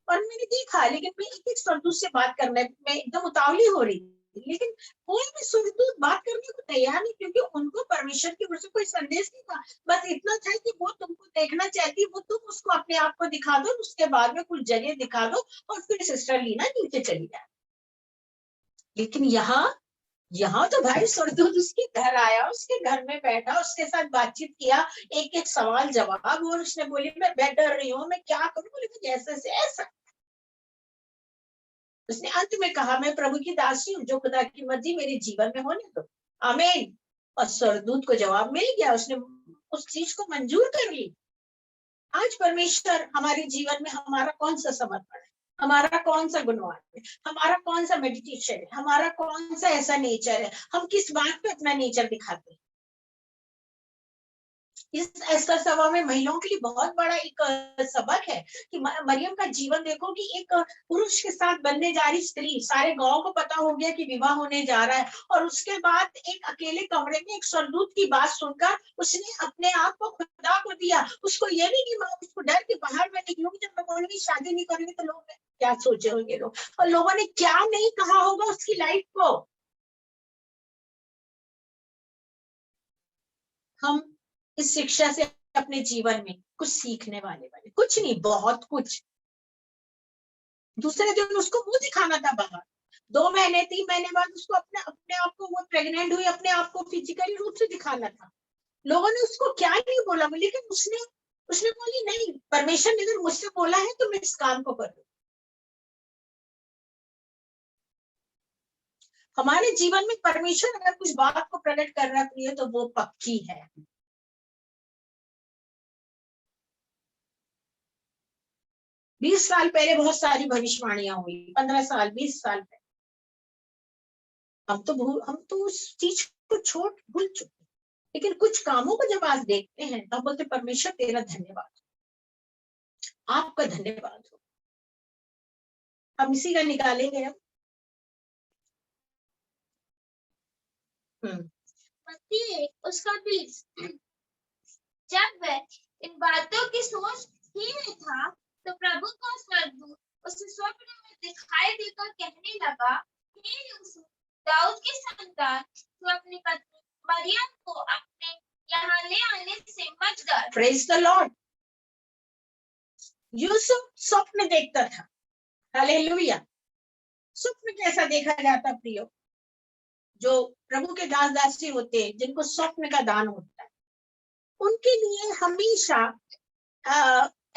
और मैंने देखा, लेकिन मैं एक एक स्वर्गदूत से बात करने में एकदम उतावली हो रही थी, लेकिन कोई भी स्वर्गदूत बात करने को तैयार नहीं, क्योंकि उनको परमेश्वर की ओर से कोई संदेश नहीं था। बस इतना था कि वो तुमको देखना चाहती, वो तुम उसको अपने आप को दिखा दो, उसके बाद में कुछ जगह दिखा दो और फिर सिस्टर लीना नीचे चली जाए। लेकिन यहाँ तो भाई स्वर्गदूत उसके घर आया, उसके घर में बैठा, उसके साथ बातचीत किया, एक एक सवाल जवाब, और उसने बोली मैं डर रही हूँ, मैं क्या करूँ, बोले जैसे से ऐसा। उसने अंत में कहा मैं प्रभु की दासी हूँ, जो खुदा की मर्जी मेरे जीवन में होने दो, आमीन। और स्वर्गदूत को जवाब मिल गया, उसने उस चीज को मंजूर कर ली। आज परमेश्वर हमारे जीवन में हमारा कौन सा समर्पण है, हमारा कौन सा गुणवान है, हमारा कौन सा मेडिटेशन है, हमारा कौन सा ऐसा नेचर है, हम किस बात पे अपना नेचर दिखाते हैं। इस एस्तर सभा में महिलाओं के लिए बहुत बड़ा एक सबक है कि मरियम का जीवन देखो कि एक पुरुष के साथ बनने जा रही स्त्री, सारे गांव को पता हो गया कि विवाह होने जा रहा है, और उसके बाद एक अकेले कमरे में एक स्वर्गदूत की बात सुनकर उसने अपने आप को खुदा को दिया। उसको ये नहीं कि मैं उसको डर के बाहर में निकलूंगी, जब मैं बोलूंगी शादी नहीं करूंगी तो लोग क्या सोचे होंगे लोग, और लोगों ने क्या नहीं कहा होगा उसकी लाइफ को। हम इस शिक्षा से अपने जीवन में कुछ सीखने वाले बने, कुछ नहीं बहुत कुछ। दूसरे दिन उसको मुंह दिखाना था बाहर, 2 महीने 3 महीने बाद उसको अपने आप को, वो प्रेग्नेंट हुई, अपने आप को फिजिकली रूप से दिखाना था। लोगों ने उसको क्या ही नहीं बोला, लेकिन उसने उसने बोली नहीं, परमेश्वर ने अगर मुझसे बोला है तो मैं इस काम को करूँ। हमारे जीवन में परमेश्वर अगर कुछ बात को प्रकट कर रही है तो वो पक्की है। 20 साल पहले बहुत सारी भविष्यवाणियां हुई, 15 साल 20 साल पहले। हम तो उस चीज को छोड़ भूल चुके, लेकिन कुछ कामों को जब आज देखते हैं तब बोलते परमेश्वर तेरा धन्यवाद, आपका धन्यवाद हो। हम इसी का निकालेंगे हम। उसका 20 जब वह इन बातों की सोच ही में था तो प्रभु का स्वर्गदूत उसे स्वप्न में दिखाई देकर कहने लगा, हे यूसुफ, दाऊद की संतान, तू अपनी पत्नी मरियम को अपने यहाँ ले आने से मत डर। Praise the Lord. यूसुफ स्वप्न देखता था, हालेलुया। स्वप्न कैसा देखा जाता प्रियो? जो प्रभु के दास दासी होते हैं, जिनको स्वप्न का दान होता है, उनके लिए हमेशा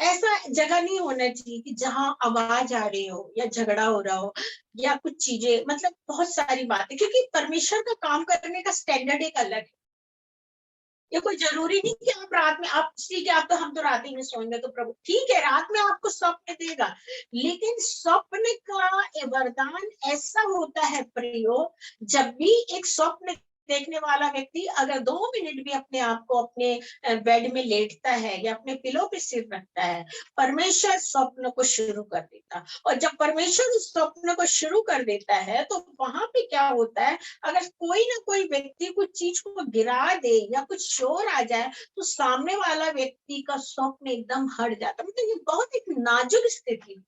ऐसा जगह नहीं होना चाहिए कि जहां आवाज आ रही हो या झगड़ा हो रहा हो या कुछ चीजें, मतलब बहुत सारी बातें, क्योंकि परमेश्वर का काम करने का स्टैंडर्ड एक अलग है। ये कोई जरूरी नहीं कि आप रात में, आप ठीक है, आप तो हम तो रात ही में सोएंगे तो प्रभु ठीक है, रात में आपको स्वप्न देगा, लेकिन स्वप्न का वरदान ऐसा होता है प्रियो, जब भी एक स्वप्न देखने वाला व्यक्ति अगर 2 मिनट भी अपने आप को अपने बेड में लेटता है या अपने पिलो पे सिर रखता है, परमेश्वर स्वप्न को शुरू कर देता। और जब परमेश्वर उस स्वप्न को शुरू कर देता है तो वहां पे क्या होता है, अगर कोई ना कोई व्यक्ति कुछ चीज को गिरा दे या कुछ शोर आ जाए तो सामने वाला व्यक्ति का स्वप्न एकदम हट जाता। मतलब ये बहुत एक नाजुक स्थिति,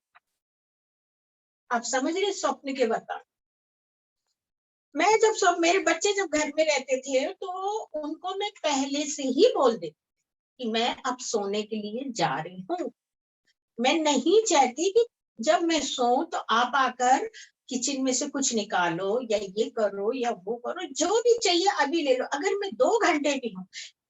आप समझ रहे स्वप्न के बता। मैं जब मेरे बच्चे जब घर में रहते थे तो उनको मैं पहले से ही बोल देती कि मैं अब सोने के लिए जा रही हूँ। मैं नहीं चाहती कि जब मैं सोऊं तो आप आकर किचन में से कुछ निकालो या ये करो या वो करो, जो भी चाहिए अभी ले लो। अगर मैं 2 घंटे भी हूँ,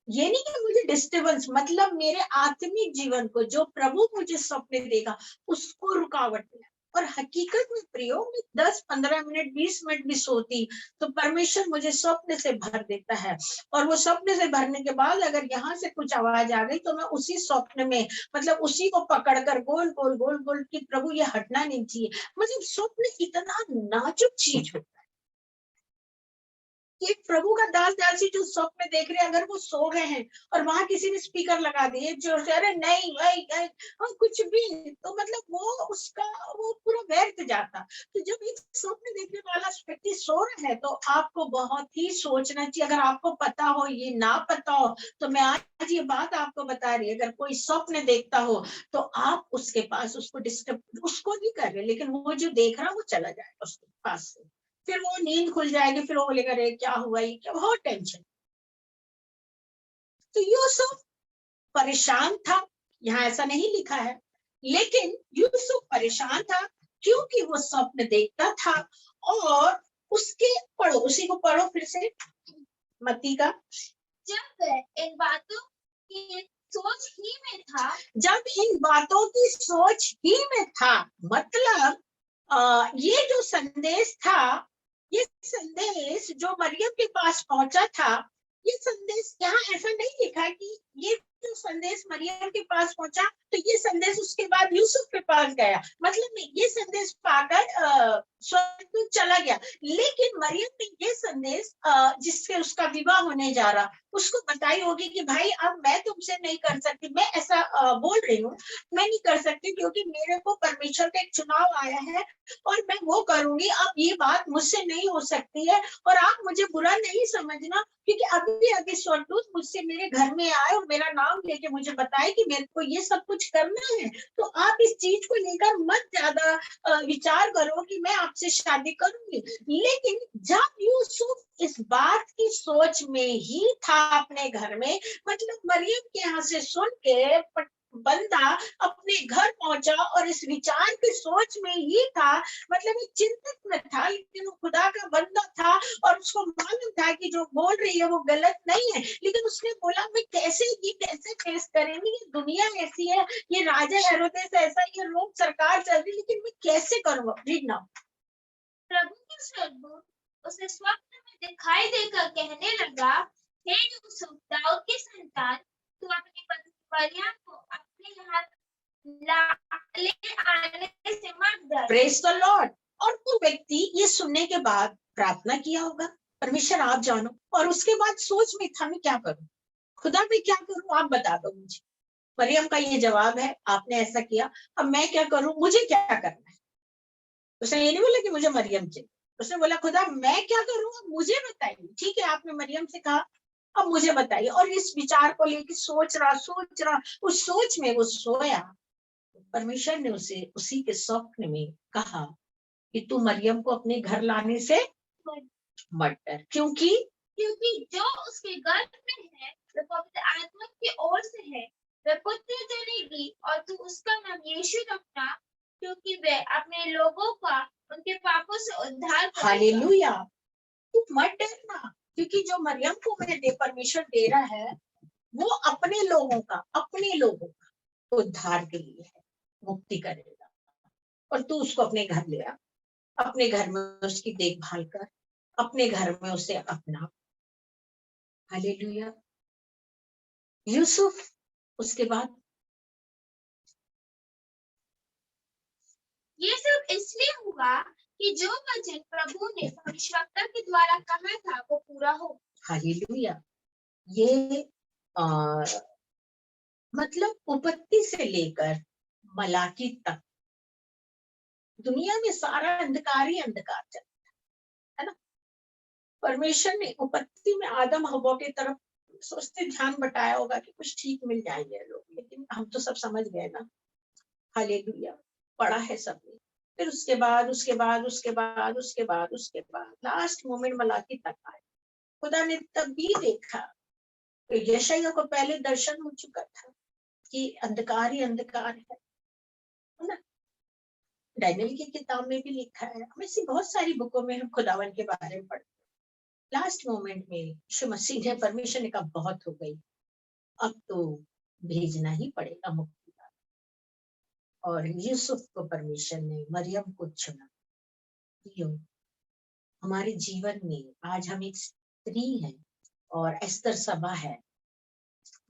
ये नहीं कि मुझे डिस्टर्बेंस, मतलब मेरे आत्मिक जीवन को जो प्रभु मुझे स्वप्न देगा उसको रुकावट नहीं। और हकीकत में प्रियो, मैं 10-15 मिनट 20 मिनट भी सोती तो परमेश्वर मुझे स्वप्न से भर देता है। और वो स्वप्न से भरने के बाद अगर यहाँ से कुछ आवाज आ गई तो मैं उसी स्वप्न में, मतलब उसी को पकड़कर गोल गोल गोल गोल कि प्रभु ये हटना नहीं चाहिए। मतलब स्वप्न इतना नाजुक चीज होता है, कि प्रभु का दास दासी जो स्वप्न देख रहे हैं, अगर वो सो गए हैं और वहां किसी ने स्पीकर लगा दिए जो अरे नहीं भाई हम कुछ भी, तो मतलब वो उसका वो पूरा व्यर्थ जाता। तो जब एक स्वप्न देखने वाला व्यक्ति सो रहा है, तो आपको बहुत ही सोचना चाहिए। अगर आपको पता हो, ये ना पता हो, तो मैं आज ये बात आपको बता रही, अगर कोई स्वप्न देखता हो तो आप उसके पास उसको डिस्टर्ब उसको नहीं कर रहे, लेकिन वो जो देख रहा है वो चला जाएगा उसके पास से, फिर वो नींद खुल जाएगी, फिर वो बोलेगा अरे क्या हुआ, ये क्या, बहुत टेंशन। तो यूसुफ परेशान था, यहाँ ऐसा नहीं लिखा है, लेकिन यूसुफ परेशान था क्योंकि वो स्वप्न देखता था। और उसके पढ़ो, उसी को पढ़ो फिर से, मत्ती का। जब वह इन बातों की सोच ही में था, जब इन बातों की सोच ही में था, मतलब ये जो संदेश था, ये संदेश जो मरियम के पास पहुंचा था, ये संदेश यहाँ ऐसा नहीं लिखा कि ये जो संदेश मरियम के पास पहुंचा तो ये संदेश उसके बाद यूसुफ के पास गया, मतलब नहीं, ये संदेश पाकर स्वर्गदूत चला गया, लेकिन मरियम ने ये संदेश जिससे उसका विवाह होने जा रहा, उसको बताई होगी कि भाई अब मैं तुमसे नहीं कर सकती, मैं ऐसा बोल रही हूँ, मैं नहीं कर सकती क्योंकि मेरे को परमेश्वर का एक चुनाव आया है और मैं वो करूंगी, अब ये बात मुझसे नहीं हो सकती है, और आप मुझे बुरा नहीं समझना, क्योंकि अभी अभी स्वर्गदूत मुझसे मेरे घर में आए और मेरा नाम लेके मुझे बताए कि मेरे को ये सब कुछ करना है, तो आप इस चीज को लेकर मत ज्यादा विचार करो कि मैं आपसे शादी करूंगी। लेकिन जब यूसुफ इस बात की सोच में ही था अपने घर में, मतलब मरियम के यहाँ से सुन के बंदा अपने घर पहुंचा और इस विचार की सोच में ही था, मतलब ये चिंतित में था, लेकिन वो खुदा का बंदा था और उसको मालूम था कि जो बोल रही है वो गलत नहीं है, लेकिन उसने बोला मैं कैसे फेस करेंगे, ये दुनिया ऐसी है, ये राजा हेरोदेस ऐसा, ये रोम सरकार चल रही, लेकिन मैं कैसे करूंगा। Read now. प्रभु के स्वर्गदूत उसे स्वप्न में दिखाई देकर कहने लगा, हे यूसुफ, दाऊद की संतान, तू अपनी पत्नी मरियम को अपने यहाँ ले आने से मत डर। Praise the Lord. और वो व्यक्ति ये सुनने के बाद प्रार्थना किया होगा, परमेश्वर आप जानो, और उसके बाद सोच में था मैं क्या करूं, खुदा मैं क्या करूं, आप बता दो मुझे। मरियम का ये जवाब है, आपने ऐसा किया, अब मैं क्या करूं, मुझे क्या करना है। उसने ये नहीं बोला कि मुझे मरियम चाहिए, उसने बोला खुदा मैं क्या करूं, अब मुझे बताइए। ठीक है, आपने मरियम से कहा, अब मुझे बताइए। और इस विचार को लेकर सोच रहा, उस सोच में वो सोया, परमेश्वर ने उसे उसी के स्वप्न में कहा कि तू मरियम को अपने घर लाने से मत डर, क्योंकि जो उसके गर्भ में है वह पवित्र आत्मा की ओर से है, वह पुत्र जनेगी और तू उसका नाम यीशु रखना, क्योंकि वह अपने लोगों का उनके पापों से उद्धार करेगा। हालेलुया। तू मत डरना, क्योंकि जो मरियम को परमेश्वर दे रहा है वो अपने लोगों का उद्धार के लिए है, मुक्ति करेगा। और तू उसको अपने घर ले आ, अपने घर में उसकी देखभाल कर, अपने घर में उसे अपना। हालेलुया। यूसुफ उसके बाद ये सब इसलिए हुआ कि जो वचन प्रभु ने भविष्यवक्ता के द्वारा कहा था वो पूरा हो। हालेलुया। ये मतलब उपत्ति से लेकर मलाकी तक दुनिया में सारा अंधकार ही अंधकार चलता है ना। परमेश्वर ने उपत्ति में आदम हवा की तरफ सोचते ध्यान बटाया होगा कि कुछ ठीक मिल जाएंगे लोग, लेकिन हम तो सब समझ गए ना। हालेलुया। पढ़ा है सबने। फिर उसके बाद लास्ट मोमेंट मलाकी तक आए, खुदा ने तब भी देखा, तो यशायाह को पहले दर्शन हो चुका था कि अंधकार ही अंधकार है ना। डैनियल की किताब में भी लिखा है, हम ऐसी बहुत सारी बुकों में हम खुदावन के बारे में पढ़ते। लास्ट मोमेंट में यीशु मसीह ने, परमेश्वर ने कहा बहुत हो गई, अब तो भेजना ही पड़ेगा मुक्ति का। और यूसुफ को परमेश्वर ने मरियम को चुना। हमारे जीवन में आज हम एक स्त्री हैं और एस्तर सभा है।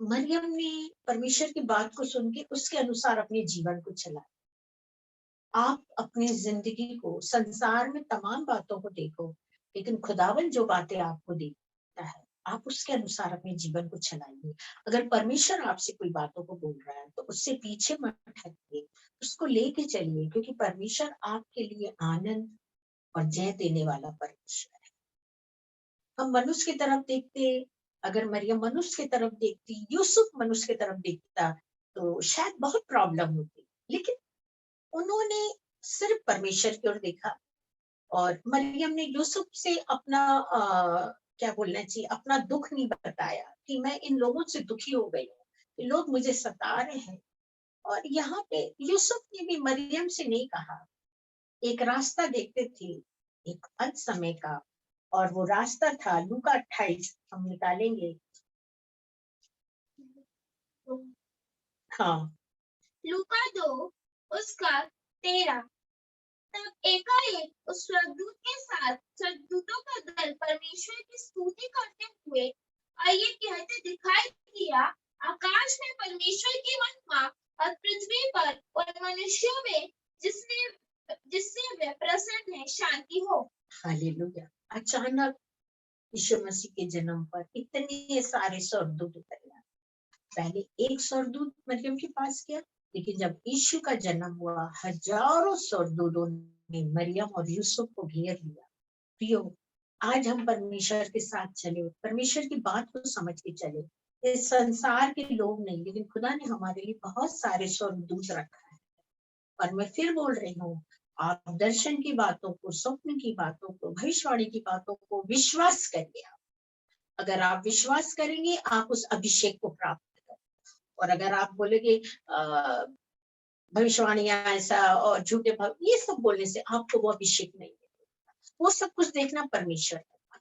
मरियम ने परमेश्वर की बात को सुन के उसके अनुसार अपने जीवन को चलाया। आप अपनी जिंदगी को, संसार में तमाम बातों को देखो, लेकिन खुदावन जो बातें आपको देता है आप उसके अनुसार अपने जीवन को चलाइए। अगर परमेश्वर आपसे कोई बातों को बोल रहा है तो उससे पीछे मत हटिए, उसको लेके चलिए, क्योंकि परमेश्वर आपके लिए आनंद और जय देने वाला परमेश्वर है। हम मनुष्य की तरफ देखते, अगर मरियम मनुष्य की तरफ देखती, यूसुफ मनुष्य की तरफ देखता तो शायद बहुत प्रॉब्लम होती, लेकिन उन्होंने सिर्फ परमेश्वर की ओर देखा। और मरियम ने यूसुफ से अपना क्या बोलना चाहिए, अपना दुख नहीं बताया कि मैं इन लोगों से दुखी हो गई हूँ, ये लोग मुझे सता रहे हैं। और यहाँ पे यूसुफ ने भी मरियम से नहीं कहा। एक रास्ता देखते थे, एक अंत समय का, और वो रास्ता था लूका 28, हम निकालेंगे। हाँ, लूका 2 उसका 13। तब एकाएक उस स्वर्गदूत के साथ स्वर्गदूतों का दल परमेश्वर की स्तुति करते हुए और ये कहते दिखाई दिया, आकाश में परमेश्वर की महिमा और पृथ्वी पर और मनुष्यों में जिससे वे प्रसन्न है शांति हो। हालेलुया। अचानक यीशु मसीह के जन्म पर इतने सारे स्वर्गदूत उतर आए। पहले एक स्वर्गदूत मरियम के पास गया, लेकिन जब यीशु का जन्म हुआ हजारों स्वर्गदूतों ने मरियम और यूसुफ को घेर लिया। प्रियो, आज हम परमेश्वर के साथ चले, परमेश्वर की बात को समझ के चले। इस संसार के लोग नहीं, लेकिन खुदा ने हमारे लिए बहुत सारे स्वर्गदूत रखा है। और मैं फिर बोल रही हूँ, आप दर्शन की बातों को, स्वप्न की बातों को, भविष्यवाणी की बातों को विश्वास करिए। अगर आप विश्वास करेंगे आप उस अभिषेक को प्राप्त करेंगे। और अगर आप बोलेंगे भविष्यवाणियां ऐसा और झूठे भाव ये सब बोलने से आपको वो अभिषेक नहीं मिलेगा। वो सब कुछ देखना परमेश्वर का,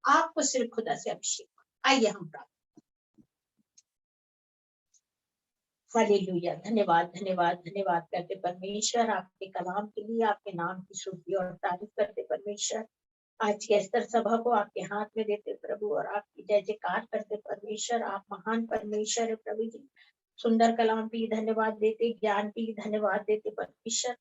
आपको सिर्फ खुदा से अभिषेक। आइए हम प्राप्त। हालेलुया। धन्यवाद धन्यवाद धन्यवाद करते परमेश्वर आपके कलाम के लिए, आपके नाम की स्तुति और तारीफ करते परमेश्वर। आज के स्तर सभा को आपके हाथ में देते प्रभु, और आपकी जय जयकार करते परमेश्वर। आप महान परमेश्वर है प्रभु जी। सुंदर कलाम के लिए धन्यवाद देते, ज्ञान के लिए धन्यवाद देते परमेश्वर।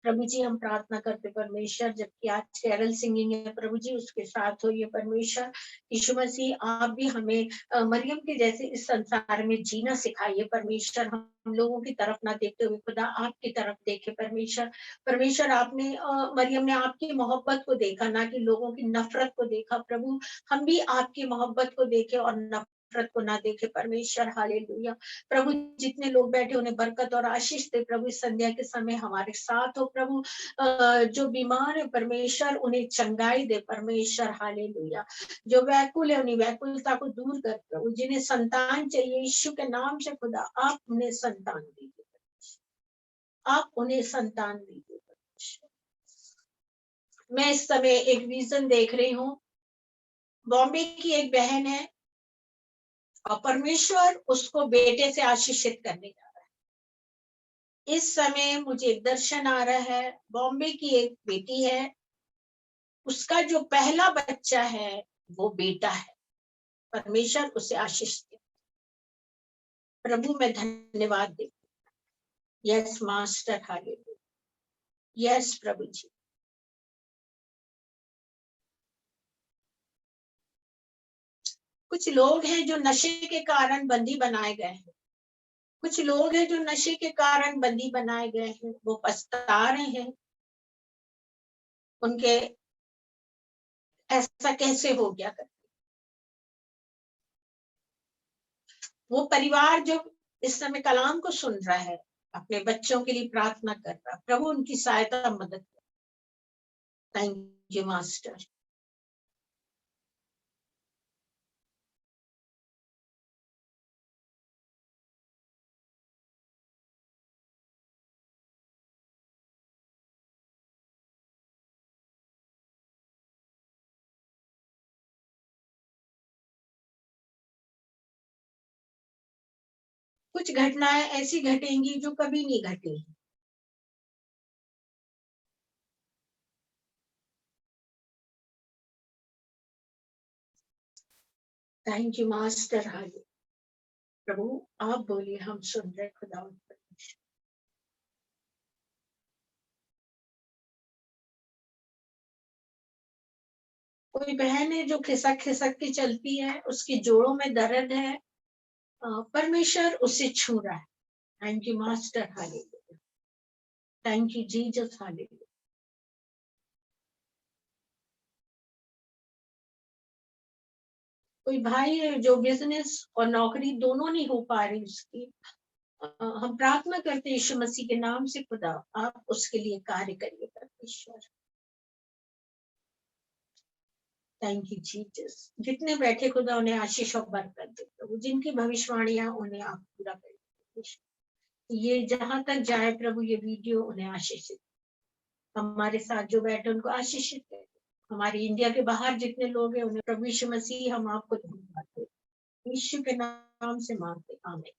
प्रभु जी हम प्रार्थना करते परमेश्वर, जबकि आज कैरल सिंगिंग है प्रभु जी, उसके साथ हो ये परमेश्वर। यीशु मसीह आप भी हमें मरियम के जैसे इस संसार में जीना सिखाइए परमेश्वर। हम लोगों की तरफ ना देखते हुए खुदा आपकी तरफ देखे परमेश्वर। परमेश्वर आपने मरियम ने आपकी मोहब्बत को देखा, ना कि लोगों की नफरत को देखा प्रभु। हम भी आपकी मोहब्बत को देखे और नफरत को ना देखे परमेश्वर। हालेलुया। प्रभु जितने लोग बैठे उन्हें बरकत और आशीष दे प्रभु। इस संध्या के समय हमारे साथ हो प्रभु। जो बीमार है परमेश्वर उन्हें चंगाई दे परमेश्वर। हालेलुया। जो व्याकुल है उन्हें व्याकुलता को दूर कर प्रभु। जिन्हें संतान चाहिए यीशु के नाम से खुदा आप उन्हें संतान दीजिए, आप उन्हें संतान दीजिए। मैं इस समय एक विजन देख रही हूँ। बॉम्बे की एक बहन है और परमेश्वर उसको बेटे से आशीषित करने जा रहा है। इस समय मुझे एक दर्शन आ रहा है, बॉम्बे की एक बेटी है, उसका जो पहला बच्चा है वो बेटा है। परमेश्वर उसे आशीष दे प्रभु। मैं धन्यवाद देती हूँ। Yes master, hallelujah. यस प्रभु जी। कुछ लोग हैं जो नशे के कारण बंदी बनाए गए हैं। कुछ लोग हैं जो नशे के कारण बंदी बनाए गए हैं, वो पछता रहे हैं। उनके ऐसा कैसे हो गया करके। वो परिवार जो इस समय कलाम को सुन रहा है, अपने बच्चों के लिए प्रार्थना कर रहा, प्रभु उनकी सहायता मदद कर। Thank you master. कुछ घटनाएं ऐसी घटेंगी जो कभी नहीं घटी। Thank you master. हाले प्रभु आप बोलिए, हम सुन रहे खुदा। कोई बहन है जो खिसक खिसक के चलती है, उसके जोड़ों में दर्द है, परमेश्वर उसे छू रहा है। Thank you master, hallelujah. Thank you Jesus, hallelujah. कोई भाई है जो बिजनेस और नौकरी दोनों नहीं हो पा रही उसकी, हम प्रार्थना करते हैं यीशु मसीह के नाम से, खुदा आप उसके लिए कार्य करिए परमेश्वर। Thank you Jesus. जितने बैठे खुदा उन्हें आशीष और बरकत दे प्रभु, जिनकी भविष्यवाणियां उन्हें आप पूरा करिए। ये जहां तक जाए प्रभु ये वीडियो उन्हें आशीषित, हमारे साथ जो बैठे उनको आशीषित करें। हमारे इंडिया के बाहर जितने लोग हैं उन्हें प्रभु यीशु मसीह हम आपको धन्यवाद देते हैं। यीशु के नाम से मांगते, आमीन।